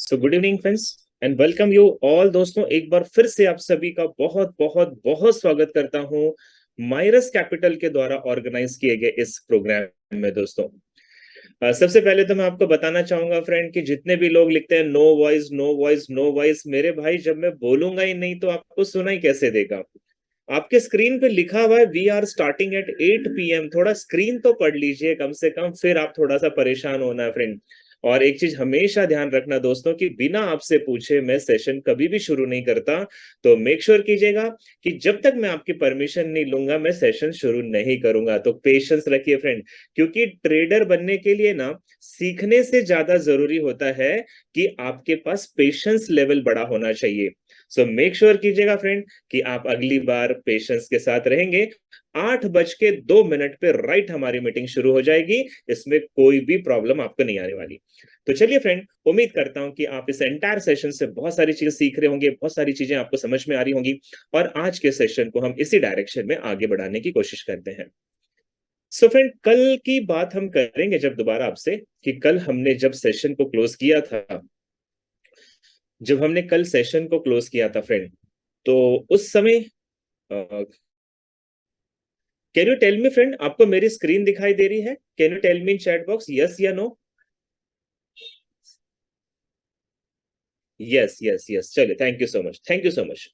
So good evening friends and welcome you all. दोस्तों, एक बार फिर से आप सभी का बहुत बहुत बहुत स्वागत करता हूं माइरस कैपिटल के द्वारा ऑर्गेनाइज किए गए इस प्रोग्राम में। दोस्तों, सबसे पहले तो मैं आपको बताना चाहूंगा फ्रेंड कि जितने भी लोग लिखते हैं no voice no voice no voice, मेरे भाई जब मैं बोलूंगा ही नहीं तो आपको सुनाई कैसे देगा। आपके स्क्रीन पे लिखा हुआ है we are starting at 8 PM। थोड़ा स्क्रीन तो पढ़ लीजिए कम से कम, फिर आप थोड़ा सा परेशान होना है फ्रेंड। और एक चीज हमेशा ध्यान रखना दोस्तों कि बिना आपसे पूछे मैं सेशन कभी भी शुरू नहीं करता। तो मेक श्योर कीजिएगा कि जब तक मैं आपकी परमिशन नहीं लूंगा मैं सेशन शुरू नहीं करूंगा। तो पेशेंस रखिए फ्रेंड, क्योंकि ट्रेडर बनने के लिए ना सीखने से ज्यादा जरूरी होता है कि आपके पास पेशेंस लेवल बड़ा होना चाहिए। सो मेक श्योर कीजिएगा फ्रेंड कि आप अगली बार पेशेंस के साथ रहेंगे। 8:02 पे राइट हमारी मीटिंग शुरू हो जाएगी। इसमें कोई भी प्रॉब्लम आपको नहीं आने वाली। तो चलिए फ्रेंड, उम्मीद करता हूं कि आप इस एंटायर सेशन से बहुत सारी चीजें सीख रहे होंगे, बहुत सारी चीजें आपको समझ में आ रही होंगी, और आज के सेशन को हम इसी डायरेक्शन में आगे बढ़ाने की कोशिश करते हैं। सो फ्रेंड, कल की बात हम करेंगे जब दोबारा आपसे कि कल हमने जब सेशन को क्लोज किया था, जब हमने कल सेशन को क्लोज किया था फ्रेंड, तो उस समय can you tell me friend, आपको मेरी स्क्रीन दिखाई दे रही है? Can you tell me in chat box yes या नो? यस यस यस, चलिए, thank you so much, thank you so much,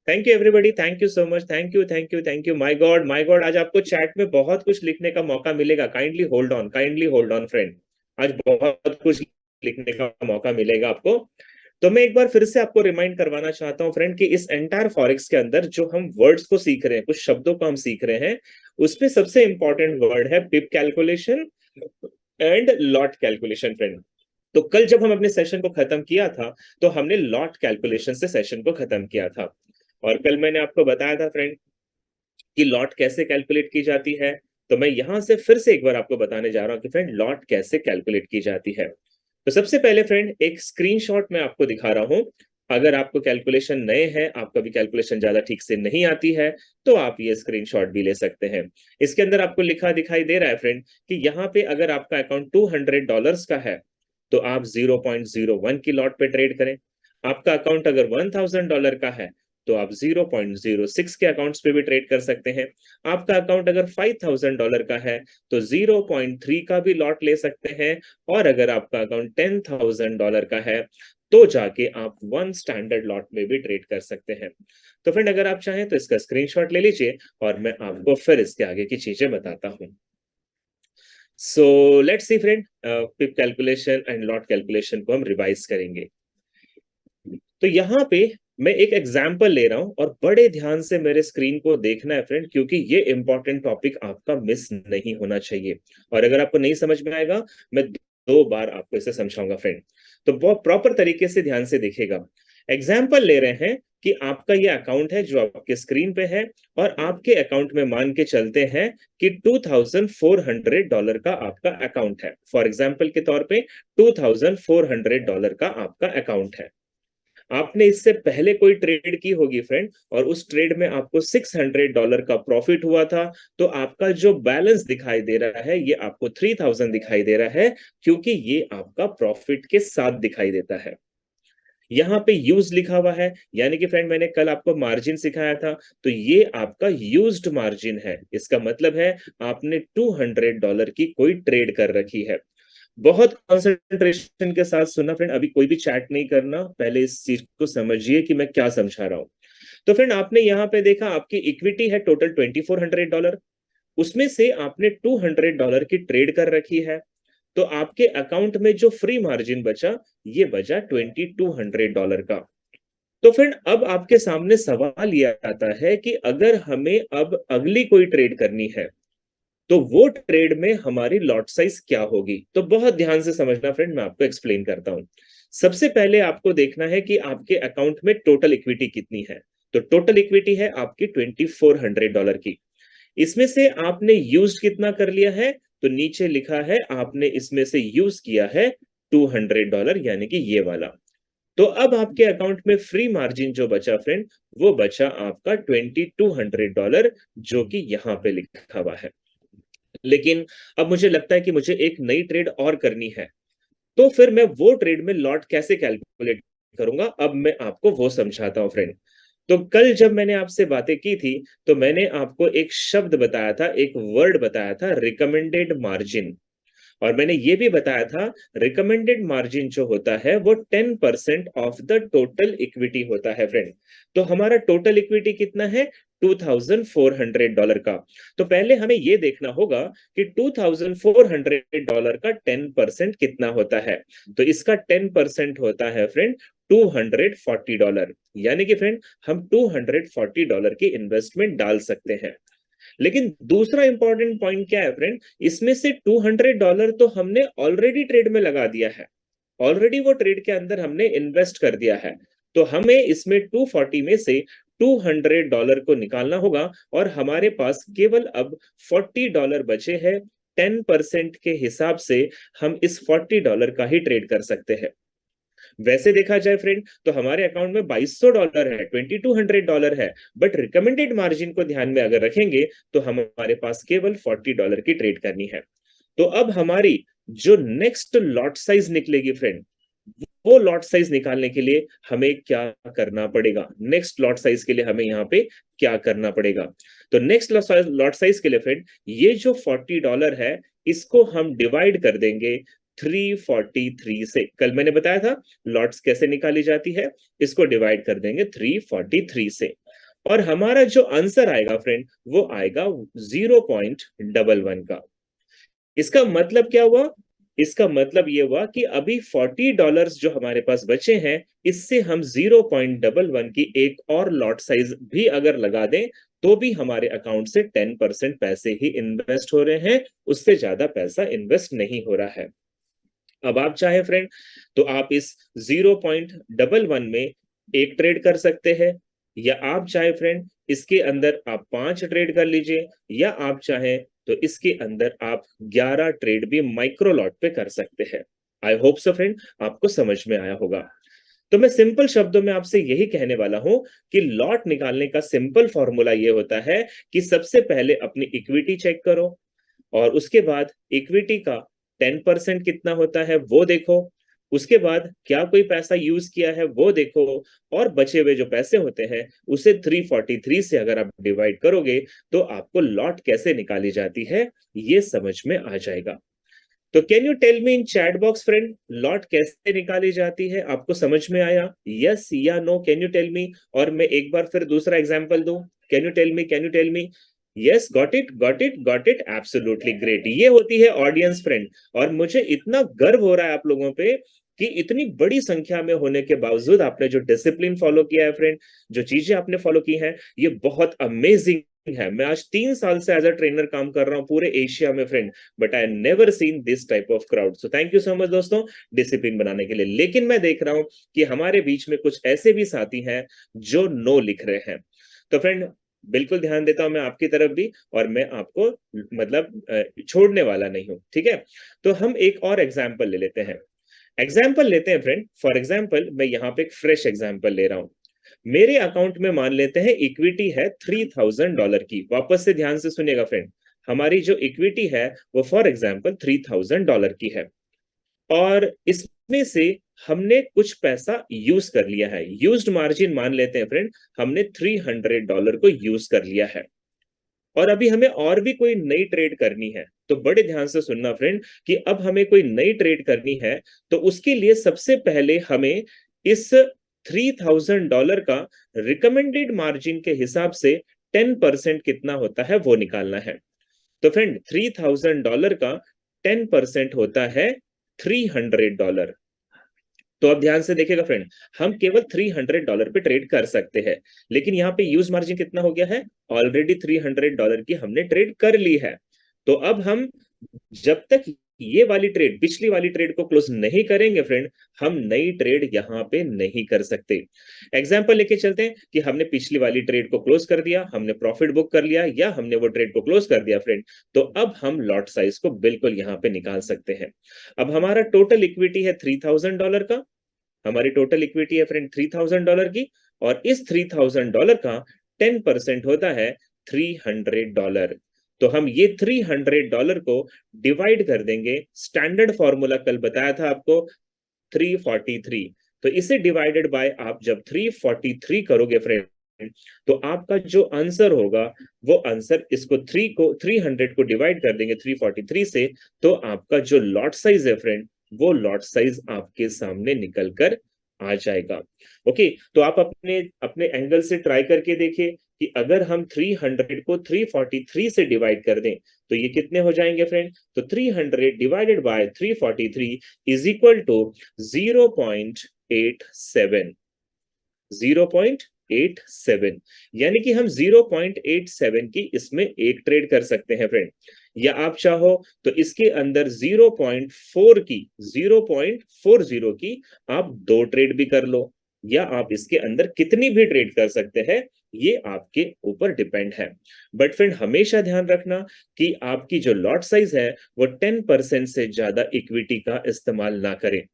thank you everybody, thank you so much, thank you thank you thank you. My god my god, आज आपको chat में बहुत कुछ लिखने का मौका मिलेगा। काइंडली होल्ड ऑन फ्रेंड, आज बहुत कुछ लिखने का मौका मिलेगा आपको। तो मैं एक बार फिर से आपको रिमाइंड करवाना चाहता हूं फ्रेंड कि इस एंटायर फॉरेक्स के अंदर जो हम वर्ड्स को सीख रहे हैं, कुछ शब्दों को हम सीख रहे हैं, उसमें सबसे इंपॉर्टेंट वर्ड है pip calculation and lot calculation friend. तो कल जब हम अपने सेशन को खत्म किया था तो हमने लॉट कैलकुलेशन से सेशन को खत्म किया था। और कल मैंने आपको बताया था फ्रेंड कि लॉट कैसे कैलकुलेट की जाती है। तो मैं यहां से फिर से एक बार आपको बताने जा रहा हूं कि फ्रेंड लॉट कैसे कैलकुलेट की जाती है। तो सबसे पहले फ्रेंड एक स्क्रीनशॉट मैं आपको दिखा रहा हूं। अगर आपको कैलकुलेशन नए हैं, आपका भी कैलकुलेशन ज्यादा ठीक से नहीं आती है, तो आप ये स्क्रीनशॉट भी ले सकते हैं। इसके अंदर आपको लिखा दिखाई दे रहा है फ्रेंड कि यहाँ पे अगर आपका अकाउंट $200 का है तो आप 0.01 की लॉट पे ट्रेड करें। आपका अकाउंट अगर $1000 का है तो आप 0.06 के अकाउंट्स पे भी ट्रेड कर सकते हैं। आपका अकाउंट अगर $5000 का है तो 0.3 का भी लॉट ले सकते हैं। और अगर आपका अकाउंट $10,000 का है तो जाके आप वन स्टैंडर्ड लॉट में भी ट्रेड कर सकते हैं। तो फ्रेंड, अगर आप चाहें तो इसका स्क्रीनशॉट ले लीजिए और मैं आपको फिर इसके आगे की चीजें बताता हूं। So let's see friend, pip calculation and lot calculation को हम रिवाइज करेंगे। तो यहाँ पे मैं एक एग्जाम्पल ले रहा हूं और बड़े ध्यान से मेरे स्क्रीन को देखना है फ्रेंड, क्योंकि ये इंपॉर्टेंट टॉपिक आपका मिस नहीं होना चाहिए। और अगर आपको नहीं समझ में आएगा, मैं 2 बार आपको इसे समझाऊंगा फ्रेंड। तो बहुत प्रॉपर तरीके से ध्यान से देखिएगा। एग्जाम्पल ले रहे हैं कि आपका ये अकाउंट है जो आपके स्क्रीन पे है, और आपके अकाउंट में मान के चलते हैं कि $2400 का आपका अकाउंट है। फॉर एग्जाम्पल के तौर पे $2400 का आपका अकाउंट है। आपने इससे पहले कोई ट्रेड की होगी फ्रेंड, और उस ट्रेड में आपको $600 का प्रॉफिट हुआ था। तो आपका जो बैलेंस दिखाई दे रहा है ये आपको 3000 दिखाई दे रहा है, क्योंकि ये आपका प्रॉफिट के साथ दिखाई देता है। यहाँ पे यूज लिखा हुआ है, यानी कि फ्रेंड मैंने कल आपको मार्जिन सिखाया था, तो ये आपका यूज्ड मार्जिन है। इसका मतलब है आपने $200 की कोई ट्रेड कर रखी है। बहुत कंसंट्रेशन के साथ सुनना फ्रेंड, अभी कोई भी चैट नहीं करना, पहले इस चीज को समझिए कि मैं क्या समझा रहा हूं। तो फ्रेंड, आपने यहाँ पे देखा आपकी इक्विटी है टोटल $2400, उसमें से आपने $200 की ट्रेड कर रखी है। तो आपके अकाउंट में जो फ्री मार्जिन बचा, ये बचा $2200 का। तो फ्रेंड, अब आपके सामने सवाल ये आता है कि अगर हमें अब अगली कोई ट्रेड करनी है तो वो ट्रेड में हमारी लॉट साइज क्या होगी। तो बहुत ध्यान से समझना फ्रेंड, मैं आपको एक्सप्लेन करता हूं। सबसे पहले आपको देखना है कि आपके अकाउंट में टोटल इक्विटी कितनी है। तो टोटल इक्विटी है आपकी $2400 की। इसमें से आपने यूज कितना कर लिया है, तो नीचे लिखा है आपने इसमें से यूज किया है $200, यानी कि ये वाला। तो अब आपके अकाउंट में फ्री मार्जिन जो बचा फ्रेंड, वो बचा आपका $2200, जो कि यहां पे लिखा हुआ है। लेकिन अब मुझे लगता है कि मुझे एक नई ट्रेड और करनी है। तो फिर मैं वो ट्रेड में लॉट कैसे कैलकुलेट करूंगा, अब मैं आपको वो समझाता हूं फ्रेंड। तो कल जब मैंने आपसे बातें की थी, तो मैंने आपको एक शब्द बताया था, एक वर्ड बताया था, रिकमेंडेड मार्जिन। और मैंने ये भी बताया था, रिकमेंडेड मार्जिन जो होता है वो 10% ऑफ द टोटल इक्विटी होता है फ्रेंड। तो हमारा टोटल इक्विटी कितना है, $2400 का। तो पहले हमें ये देखना होगा कि $2400 का 10% कितना होता है। तो इसका 10% होता है फ्रेंड $240। यानी कि फ्रेंड हम $240 की इन्वेस्टमेंट डाल सकते हैं। लेकिन दूसरा इंपॉर्टेंट पॉइंट क्या है फ्रेंड, इसमें से $200 तो हमने ऑलरेडी ट्रेड में लगा दिया है, ऑलरेडी वो ट्रेड के अंदर हमने इन्वेस्ट कर दिया है। तो हमें इसमें 240 में से $200 को निकालना होगा और हमारे पास केवल अब $40 बचे हैं। 10% के हिसाब से हम इस $40 का ही ट्रेड कर सकते हैं। वैसे देखा जाए फ्रेंड, तो हमारे अकाउंट में $2200 है, $2200 है, बट रिकमेंडेड मार्जिन को ध्यान में अगर रखेंगे तो हमारे पास केवल $40 की ट्रेड करनी है। तो अब हमारी जो नेक्स्ट लॉट साइज निकलेगी फ्रेंड, वो लॉट साइज निकालने के लिए हमें क्या करना पड़ेगा, नेक्स्ट लॉट साइज के लिए हमें यहाँ पे क्या करना पड़ेगा। तो नेक्स्ट लॉट साइज के लिए फ्रेंड, ये जो $40 है, इसको हम डिवाइड कर देंगे 343 से। कल मैंने बताया था लॉट्स कैसे निकाली जाती है, इसको डिवाइड कर देंगे 343 से। और हमारा जो आंसर आएगा फ्रेंड, वो आएगा 0.11 का। इसका मतलब क्या हुआ, इसका मतलब ये हुआ कि अभी $40 जो हमारे पास बचे हैं, इससे हम 0.11 की एक और लॉट साइज भी अगर लगा दें, तो भी हमारे अकाउंट से 10% पैसे ही इन्वेस्ट हो रहे हैं, उससे ज्यादा पैसा इन्वेस्ट नहीं हो रहा है। अब आप चाहे फ्रेंड, तो आप इस 0.11 में एक ट्रेड कर सकते हैं, या आप चाहे फ्रेंड इसके अंदर आप 5 ट्रेड कर लीजिए, या आप चाहें तो इसके अंदर आप 11 ट्रेड भी माइक्रो लॉट पे कर सकते हैं। आई होप सो फ्रेंड आपको समझ में आया होगा। तो मैं सिंपल शब्दों में आपसे यही कहने वाला हूं कि लॉट निकालने का सिंपल फॉर्मूला ये होता है कि सबसे पहले अपनी इक्विटी चेक करो, और उसके बाद इक्विटी का 10% कितना होता है वो देखो, उसके बाद क्या कोई पैसा यूज किया है वो देखो, और बचे हुए जो पैसे होते हैं उसे 343 से अगर आप डिवाइड करोगे, तो आपको लॉट कैसे निकाली जाती है ये समझ में आ जाएगा। तो can you tell me in chat box friend, lot कैसे निकाली जाती है, आपको समझ में आया, यस या no, can you tell me. और मैं एक बार फिर दूसरा एग्जांपल दूं, can you tell me, can you tell me. Yes, got it, got it, got it, absolutely great. ये होती है ऑडियंस फ्रेंड, और मुझे इतना गर्व हो रहा है आप लोगों पे कि इतनी बड़ी संख्या में होने के बावजूद आपने जो डिसिप्लिन फॉलो किया है फ्रेंड, जो चीजें आपने फॉलो की हैं, ये बहुत अमेजिंग है। मैं आज 3 साल से एज अ ट्रेनर काम कर रहा हूं पूरे एशिया में friend, but I never seen this type of crowd. So thank you so much दोस्तों डिसिप्लिन बनाने के लिए। लेकिन मैं देख रहा हूं कि हमारे बीच में कुछ ऐसे भी साथी हैं जो नो लिख रहे हैं। तो फ्रेंड बिल्कुल ध्यान देता हूं मैं आपकी तरफ भी, और मैं आपको मतलब छोड़ने वाला नहीं हूं, ठीक है। तो हम एक और एग्जाम्पल ले लेते हैं, एग्जाम्पल लेते हैं फ्रेंड। फॉर एग्जाम्पल मैं यहाँ पे एक फ्रेश एग्जाम्पल ले रहा हूं। मेरे अकाउंट में मान लेते हैं इक्विटी है $3000 की। वापस से ध्यान से सुनिएगा फ्रेंड, हमारी जो इक्विटी है वो फॉर एग्जाम्पल $3000 की है, और इसमें से हमने कुछ पैसा यूज कर लिया है। यूज्ड मार्जिन मान लेते हैं फ्रेंड, हमने $300 को यूज कर लिया है, और अभी हमें और भी कोई नई ट्रेड करनी है। तो बड़े ध्यान से सुनना फ्रेंड कि अब हमें कोई नई ट्रेड करनी है, तो उसके लिए सबसे पहले हमें इस $3000 का रिकमेंडेड मार्जिन के हिसाब से 10% कितना होता है वो निकालना है। तो फ्रेंड $3000 का 10% होता है $300। तो अब ध्यान से देखिएगा फ्रेंड, हम केवल $300 पे ट्रेड कर सकते हैं, लेकिन यहाँ पे यूज मार्जिन कितना हो गया है, ऑलरेडी $300 की हमने ट्रेड कर ली है। तो अब हम जब तक ये वाली ट्रेड, पिछली वाली ट्रेड को क्लोज नहीं करेंगे फ्रेंड, हम नई ट्रेड यहाँ पे नहीं कर सकते। एग्जाम्पल लेके चलते हैं कि हमने पिछली वाली ट्रेड को क्लोज कर दिया, हमने प्रॉफिट बुक कर लिया, या हमने वो ट्रेड को क्लोज कर दिया फ्रेंड, तो अब हम लॉट साइज को बिल्कुल यहाँ पे निकाल सकते हैं। अब हमारा टोटल इक्विटी है $3000 का, हमारी टोटल इक्विटी है फ्रेंड $3000 की, और इस $3000 का 10% होता है $300। तो हम ये $300 को डिवाइड कर देंगे, स्टैंडर्ड फॉर्मूला कल बताया था आपको, 343। तो इसे डिवाइडेड बाय आप जब 343 करोगे फ्रेंड, तो आपका जो आंसर होगा वो आंसर, इसको 300 को डिवाइड कर देंगे 343 से, तो आपका जो लॉट साइज है फ्रेंड, वो लॉट साइज आपके सामने निकल कर आ जाएगा। ओके, तो आप अपने अपने एंगल से ट्राई करके देखिए कि अगर हम 300 को 343 से डिवाइड कर दें तो ये कितने हो जाएंगे फ्रेंड। तो 300 divided by 343 is equal to 0.87, 0.87, यानी कि हम 0.87 की इसमें एक ट्रेड कर सकते हैं फ्रेंड, या आप चाहो तो इसके अंदर 0.40 की आप दो ट्रेड भी कर लो, या आप इसके अंदर कितनी भी ट्रेड कर सकते हैं, ये आपके ऊपर डिपेंड है। बट फ्रेंड हमेशा ध्यान रखना कि आपकी जो लॉट साइज है वो 10% से ज्यादा इक्विटी का इस्तेमाल ना करें।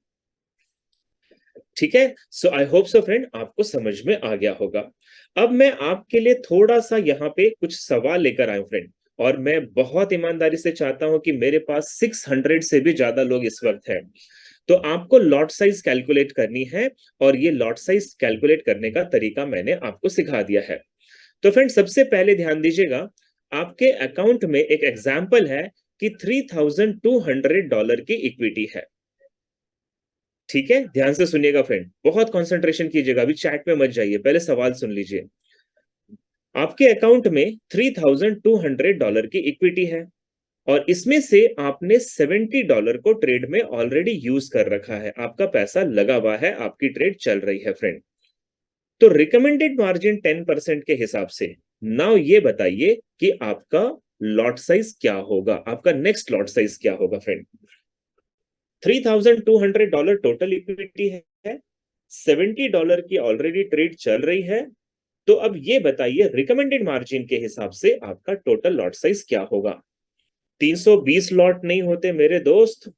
ठीक है, सो आई होप सो फ्रेंड आपको समझ में आ गया होगा। अब मैं आपके लिए थोड़ा सा यहाँ पे कुछ सवाल लेकर आया हूं फ्रेंड, और मैं बहुत ईमानदारी से चाहता हूं कि मेरे पास 600 से भी ज्यादा लोग इस वक्त हैं, तो आपको लॉट साइज कैलकुलेट करनी है, और ये लॉट साइज कैलकुलेट करने का तरीका मैंने आपको सिखा दिया है। तो फ्रेंड सबसे पहले ध्यान दीजिएगा, आपके अकाउंट में एक एग्जाम्पल है कि $3,200 की इक्विटी है। ठीक है, ध्यान से सुनिएगा फ्रेंड, बहुत कंसंट्रेशन कीजिएगा, अभी चैट में मत जाइए, पहले सवाल सुन लीजिए। आपके अकाउंट में $3,200 की इक्विटी है, और इसमें से आपने $70 को ट्रेड में ऑलरेडी यूज कर रखा है, आपका पैसा लगा हुआ है, आपकी ट्रेड चल रही है फ्रेंड। तो रिकमेंडेड मार्जिन 10% के हिसाब से नाउ ये बताइए कि आपका लॉट साइज क्या होगा, आपका नेक्स्ट लॉट साइज क्या होगा फ्रेंड। $3,200 टोटल इक्विटी है, $70 की ऑलरेडी ट्रेड चल रही है, तो अब ये बताइए रिकमेंडेड मार्जिन के हिसाब से आपका टोटल लॉट साइज क्या होगा। 320 लॉट नहीं होते मेरे दोस्त।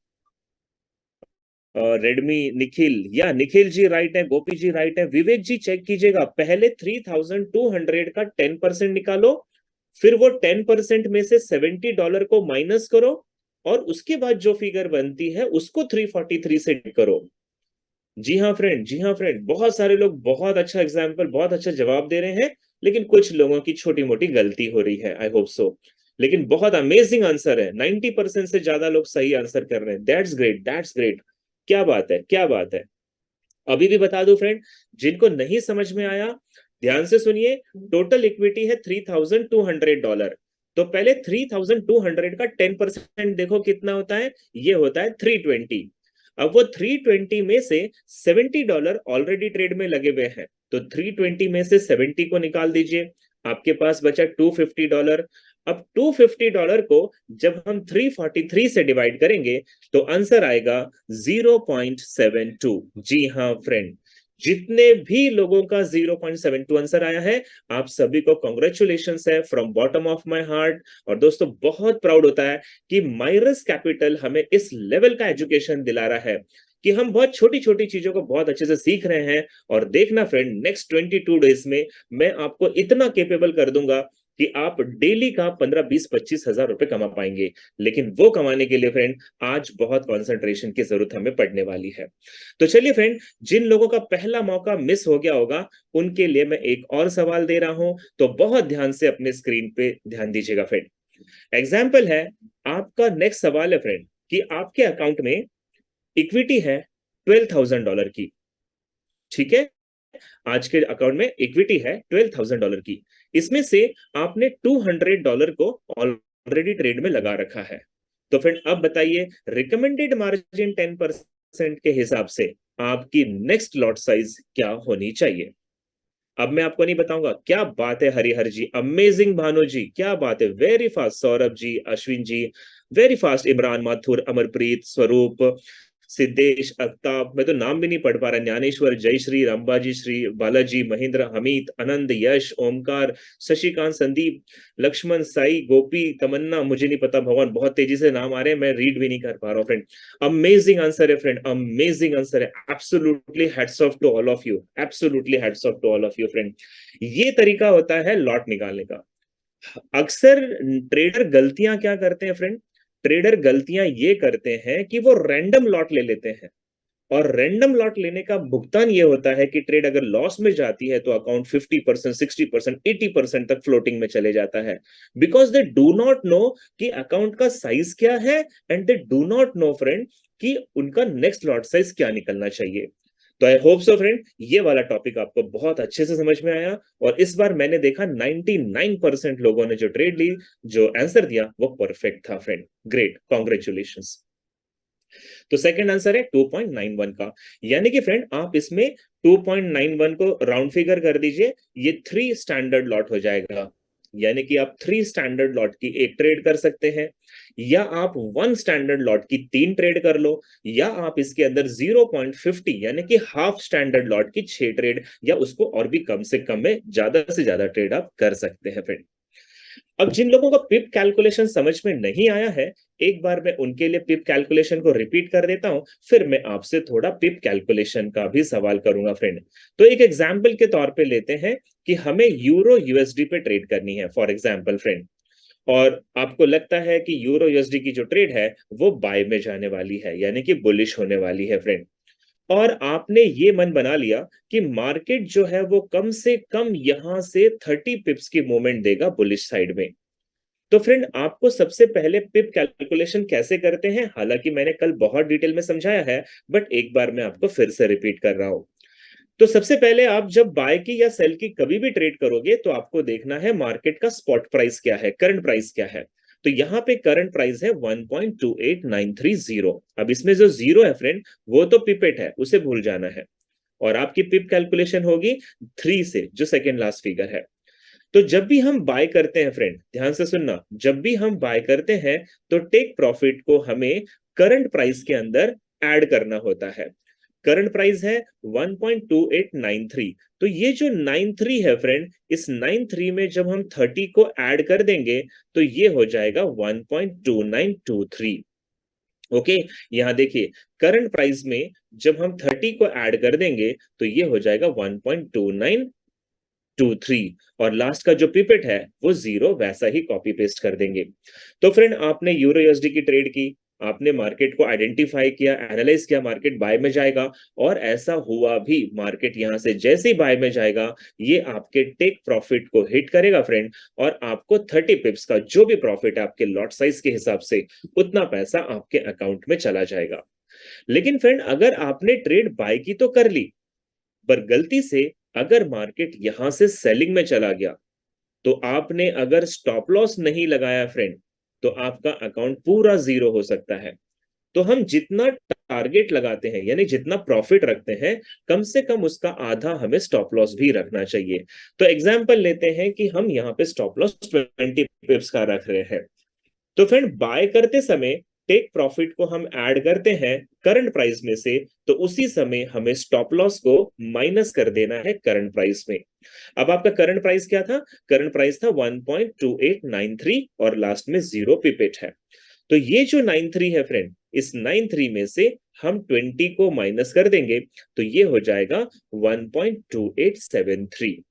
रेडमी निखिल, या निखिल जी राइट है, गोपी जी राइट है, विवेक जी चेक कीजिएगा, पहले 3,200 का 10% निकालो, फिर वो 10% में से $70 को माइनस करो, और उसके बाद जो फिगर बनती है उसको 343 से करो। जी हाँ फ्रेंड, जी हाँ फ्रेंड, बहुत सारे लोग बहुत अच्छा एग्जाम्पल, बहुत अच्छा जवाब दे रहे हैं, लेकिन कुछ लोगों की छोटी मोटी गलती हो रही है, आई होप सो। लेकिन बहुत अमेजिंग आंसर है, 90% से ज्यादा लोग सही आंसर कर रहे हैं, दैट्स ग्रेट, दैट्स ग्रेट, क्या बात है, क्या बात है। अभी भी बता दूं फ्रेंड, जिनको नहीं समझ में आया ध्यान से सुनिए, टोटल इक्विटी है $3,200, तो पहले 3,200 का 10% देखो कितना होता है, ये होता है 320। अब वो 320 में से $70 ऑलरेडी ट्रेड में लगे हुए हैं, तो 320 में से 70 को निकाल दीजिए, आपके पास बचा $250। अब $250 को जब हम 343 से डिवाइड करेंगे तो आंसर आएगा 0.72। जी हाँ फ्रेंड, जितने भी लोगों का 0.72 आंसर आया है, आप सभी को कॉन्ग्रेचुलेशंस है from bottom of my heart. और दोस्तों बहुत प्राउड होता है कि माइरस कैपिटल हमें इस लेवल का एजुकेशन दिला रहा है कि हम बहुत छोटी छोटी चीजों को बहुत अच्छे से सीख रहे हैं। और देखना फ्रेंड, नेक्स्ट 22 डेज में मैं आपको इतना केपेबल कर दूंगा कि आप डेली का 15, 20, 25 हजार रुपए कमा पाएंगे। लेकिन वो कमाने के लिए फ्रेंड आज बहुत कंसंट्रेशन की जरूरत हमें पड़ने वाली है। तो चलिए फ्रेंड, जिन लोगों का पहला मौका मिस हो गया होगा उनके लिए मैं एक और सवाल दे रहा हूं, तो बहुत ध्यान से अपने स्क्रीन पे ध्यान दीजिएगा फ्रेंड। एग्जाम्पल है, आपका नेक्स्ट सवाल है फ्रेंड कि आपके अकाउंट में इक्विटी है $12,000 की। ठीक है, आज के अकाउंट में इक्विटी है $12,000 की, इसमें से आपने $200 को ऑलरेडी ट्रेड में लगा रखा है। तो फ्रेंड अब बताइए रिकमेंडेड मार्जिन 10% के हिसाब से आपकी नेक्स्ट लॉट साइज क्या होनी चाहिए। अब मैं आपको नहीं बताऊंगा। क्या बात है हरिहर जी, अमेजिंग भानु जी, क्या बात है, वेरी फास्ट सौरभ जी, अश्विन जी, वेरी फास्ट इमरान माथुर, अमरप्रीत, स्वरूप, सिद्धेश, अफ्ताब, मैं तो नाम भी नहीं पढ़ पा रहा, ज्ञानेश्वर, जयश्री, रामबाजी श्री, बालाजी, महेंद्र, हमीद, आनंद, यश, ओमकार, शशिकांत, संदीप, लक्ष्मण, साई, गोपी, तमन्ना, मुझे नहीं पता भगवान, बहुत तेजी से नाम आ रहे हैं, मैं रीड भी नहीं कर पा रहा हूँ फ्रेंड। अमेजिंग आंसर है फ्रेंड, अमेजिंग आंसर है, absolutely hats off to all of you, absolutely hats off to all of you friend. ये तरीका होता है लॉट निकालने का। अक्सर ट्रेडर गलतियां क्या करते हैं फ्रेंड, ट्रेडर गलतियां ये करते हैं कि वो रैंडम लॉट ले लेते हैं। और रैंडम लॉट लेने का भुगतान ये होता है कि ट्रेड अगर लॉस में जाती है तो अकाउंट 50%, 60%, 80% तक फ्लोटिंग में चले जाता है, because they do not no कि अकाउंट का साइज क्या है, and they do not no friend कि उनका नेक्स्ट लॉट साइज क्या निकलना चाहिए। तो आई होप सो फ्रेंड ये वाला टॉपिक आपको बहुत अच्छे से समझ में आया, और इस बार मैंने देखा 99% लोगों ने जो ट्रेड ली, जो आंसर दिया वो परफेक्ट था फ्रेंड। Great, congratulations. तो सेकंड आंसर है 2.91 का, यानी कि फ्रेंड आप इसमें 2.91 को राउंड फिगर कर दीजिए, ये 3 स्टैंडर्ड लॉट हो जाएगा, यानी कि आप 3 स्टैंडर्ड लॉट की एक ट्रेड कर सकते हैं, या आप 1 स्टैंडर्ड लॉट की 3 ट्रेड कर लो, या आप इसके अंदर 0.50 यानी कि हाफ स्टैंडर्ड लॉट की 6 ट्रेड, या उसको और भी कम से कम में ज्यादा से ज्यादा ट्रेड आप कर सकते हैं फ्रेंड। अब जिन लोगों को पिप कैलकुलेशन समझ में नहीं आया है, एक बार मैं उनके लिए पिप कैलकुलेशन को रिपीट कर देता हूं, फिर मैं आपसे थोड़ा पिप कैलकुलेशन का भी सवाल करूंगा फ्रेंड। तो एक एग्जांपल के तौर पे लेते हैं कि हमें यूरो यूएसडी पे ट्रेड करनी है फॉर एग्जांपल फ्रेंड, और आपको लगता है कि यूरो यूएसडी की जो ट्रेड है वो बाय में जाने वाली है, यानी कि बुलिश होने वाली है फ्रेंड, और आपने ये मन बना लिया कि मार्केट जो है वो कम से कम यहां से 30 पिप्स की मूवमेंट देगा बुलिश साइड में। तो फ्रेंड आपको सबसे पहले पिप कैलकुलेशन कैसे करते हैं, हालांकि मैंने कल बहुत डिटेल में समझाया है, बट एक बार मैं आपको फिर से रिपीट कर रहा हूं। तो सबसे पहले आप जब बाय की या सेल की कभी भी ट्रेड करोगे तो आपको देखना है मार्केट का स्पॉट प्राइस क्या है, करंट प्राइस क्या है। तो यहाँ पे करंट प्राइस है 1.28930। अब इसमें जो जीरो है फ्रेंड वो तो पिपेट है, उसे भूल जाना है, और आपकी पिप कैलकुलेशन होगी 3 से, जो सेकेंड लास्ट फिगर है। तो जब भी हम बाय करते हैं फ्रेंड, ध्यान से सुनना, जब भी हम बाय करते हैं तो टेक प्रॉफिट को हमें करंट प्राइस के अंदर ऐड करना होता है। करंट प्राइस है 1.2893, तो ये जो 93 है फ्रेंड, इस 93 में जब हम 30 को ऐड कर देंगे तो ये हो जाएगा 1.2923। ओके, यहां देखिए करंट प्राइस में जब हम 30 को ऐड कर देंगे तो ये हो जाएगा 1.2923, और लास्ट का जो पिपेट है वो जीरो वैसा ही कॉपी पेस्ट कर देंगे। तो फ्रेंड आपने यूरो यूएसडी की ट्रेड की, आपने मार्केट को आइडेंटिफाई किया, एनालाइज किया, मार्केट बाय में जाएगा, और ऐसा हुआ भी, मार्केट यहां से जैसे ही बाय में जाएगा ये आपके टेक प्रॉफिट को हिट करेगा फ्रेंड, और आपको 30 पिप्स का जो भी प्रॉफिट है आपके लॉट साइज के हिसाब से उतना पैसा आपके अकाउंट में चला जाएगा। लेकिन फ्रेंड अगर आपने ट्रेड बाय की तो कर ली, पर गलती से अगर मार्केट यहां से सेलिंग में चला गया, तो आपने अगर स्टॉप लॉस नहीं लगाया फ्रेंड, तो आपका अकाउंट पूरा जीरो हो सकता है। तो हम जितना टारगेट लगाते हैं यानी जितना प्रॉफिट रखते हैं, कम से कम उसका आधा हमें स्टॉप लॉस भी रखना चाहिए। तो एग्जांपल लेते हैं कि हम यहाँ पे स्टॉप लॉस 20 पिप्स का रख रहे हैं, तो फ्रेंड बाय करते समय टेक प्रॉफिट को हम ऐड करते हैं करंट प्राइस में से, तो उसी समय हमें स्टॉप लॉस को माइनस कर देना है करंट प्राइस में। अब आपका करंट प्राइस क्या था, करंट प्राइस था 1.2893 और लास्ट में जीरो पिपेट है। तो ये जो 93 है फ्रेंड, इस 93 में से हम 20 को माइनस कर देंगे तो ये हो जाएगा 1.2873।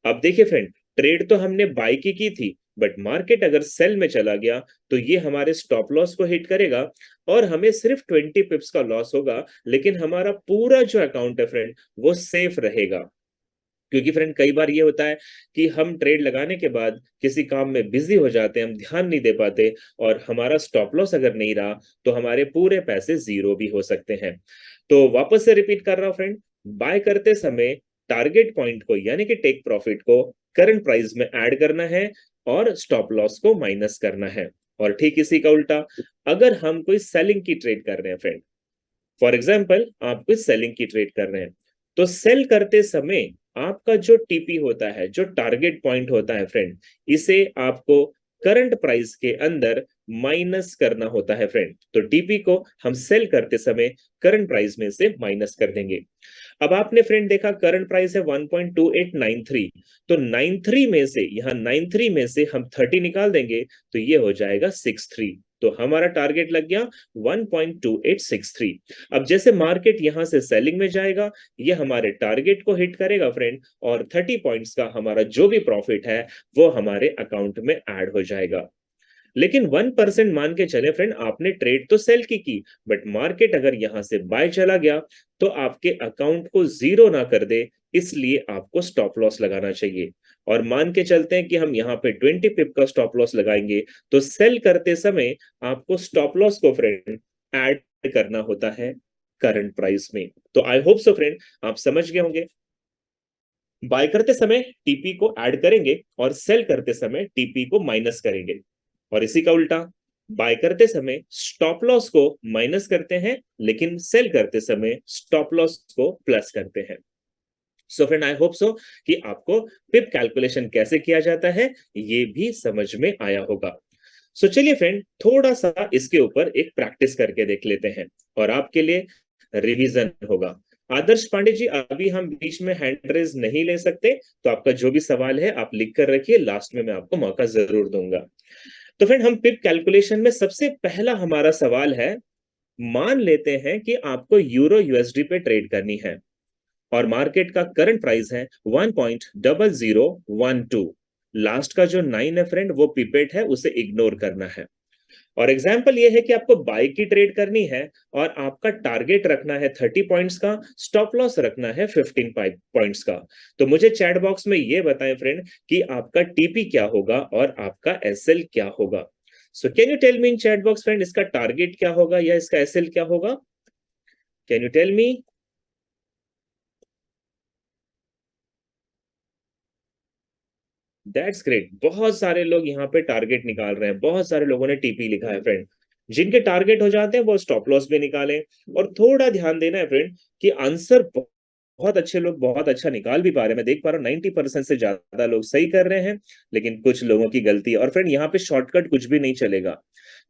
अब देखिए फ्रेंड, ट्रेड तो हमने बाय की थी, बट मार्केट अगर सेल में चला गया तो ये हमारे स्टॉप लॉस को हिट करेगा, और हमें सिर्फ 20 पिप्स का लॉस होगा, लेकिन हमारा पूरा जो अकाउंट है फ्रेंड वो सेफ रहेगा। क्योंकि फ्रेंड कई बार ये होता है कि हम ट्रेड लगाने के बाद किसी काम में बिजी हो जाते हैं, हम ध्यान नहीं दे पाते, और हमारा स्टॉप लॉस अगर नहीं रहा तो हमारे पूरे पैसे जीरो भी हो सकते हैं। तो वापस से रिपीट कर रहा हूं फ्रेंड, बाय करते समय टारगेट पॉइंट को यानी कि टेक प्रॉफिट को करंट प्राइस में ऐड करना है, और स्टॉप लॉस को माइनस करना है। और ठीक इसी का उल्टा, अगर हम कोई सेलिंग की ट्रेड कर रहे हैं फ्रेंड, फॉर एग्जाम्पल आप कोई सेलिंग की ट्रेड कर रहे हैं, तो सेल करते समय आपका जो टीपी होता है, जो टारगेट पॉइंट होता है फ्रेंड, इसे आपको करंट प्राइस के अंदर माइनस करना होता है फ्रेंड। तो टीपी को हम सेल करते समय करंट प्राइस में से माइनस कर देंगे। अब आपने फ्रेंड देखा करंट प्राइस है 1.2893, तो 93 में से, यहां 93 में से हम 30 निकाल देंगे तो ये हो जाएगा 63, तो हमारा टारगेट लग गया 1.2863। अब जैसे मार्केट यहां से सेलिंग में जाएगा, ये हमारे टारगेट को हिट करेगा फ्रेंड, और 30 पॉइंट्स का हमारा जो भी प्रॉफिट है वो हमारे अकाउंट में ऐड हो जाएगा। लेकिन 1% मान के चले फ्रेंड, आपने ट्रेड तो सेल की, बट मार्केट अगर यहां से बाय चला गया तो आपके अकाउंट को जीरो ना कर दे, इसलिए आपको स्टॉप लॉस लगाना चाहिए। और मान के चलते हैं कि हम यहाँ पे 20 पिप का स्टॉप लॉस लगाएंगे, तो सेल करते समय आपको स्टॉप लॉस को फ्रेंड ऐड करना होता है करंट प्राइस में। तो आई होप सो फ्रेंड आप समझ गए होंगे। बाय करते समय टीपी को ऐड करेंगे और सेल करते समय टीपी को माइनस करेंगे, और इसी का उल्टा, बाय करते समय स्टॉप लॉस को माइनस करते हैं, लेकिन सेल करते समय स्टॉप लॉस को प्लस करते हैं। So friend I hope so कि आपको पिप कैलकुलेशन कैसे किया जाता है ये भी समझ में आया होगा। सो चलिए फ्रेंड, थोड़ा सा इसके ऊपर एक प्रैक्टिस करके देख लेते हैं और आपके लिए रिवीजन होगा। आदर्श पांडे जी, अभी हम बीच में हैंड रेज नहीं ले सकते, तो आपका जो भी सवाल है आप लिख कर रखिए, लास्ट में मैं आपको मौका जरूर दूंगा। तो फ्रेंड, हम पिप कैलकुलेशन में सबसे पहला हमारा सवाल है, मान लेते हैं कि आपको यूरो यूएसडी पे ट्रेड करनी है और मार्केट का करंट प्राइस है 1.0012। लास्ट का जो 9 है फ्रेंड, वो पिपेट है, उसे इग्नोर करना है। और एग्जाम्पल ये है कि आपको बाय की ट्रेड करनी है और आपका टारगेट रखना है 30 पॉइंट्स का, स्टॉप लॉस रखना है 15 पॉइंट्स का। तो मुझे चैट बॉक्स में ये बताएं फ्रेंड कि आपका टीपी क्या होगा और आपका एसएल क्या होगा। So can you tell me in chat box friend, इसका टारगेट क्या होगा या इसका एसएल क्या होगा? Can you tell me? That's great, बहुत सारे लोग यहाँ पे टारगेट निकाल रहे हैं, बहुत सारे लोगों ने टीपी लिखा है फ्रेंड। जिनके टारगेट हो जाते हैं वो स्टॉप लॉस भी निकालें। और थोड़ा ध्यान देना है फ्रेंड कि आंसर बहुत अच्छे लोग बहुत अच्छा निकाल भी पा रहे हैं। मैं देख पा रहा हूँ 90% से ज्यादा लोग सही कर रहे हैं, लेकिन कुछ लोगों की गलती है। और फ्रेंड, यहाँ पे शॉर्टकट कुछ भी नहीं चलेगा।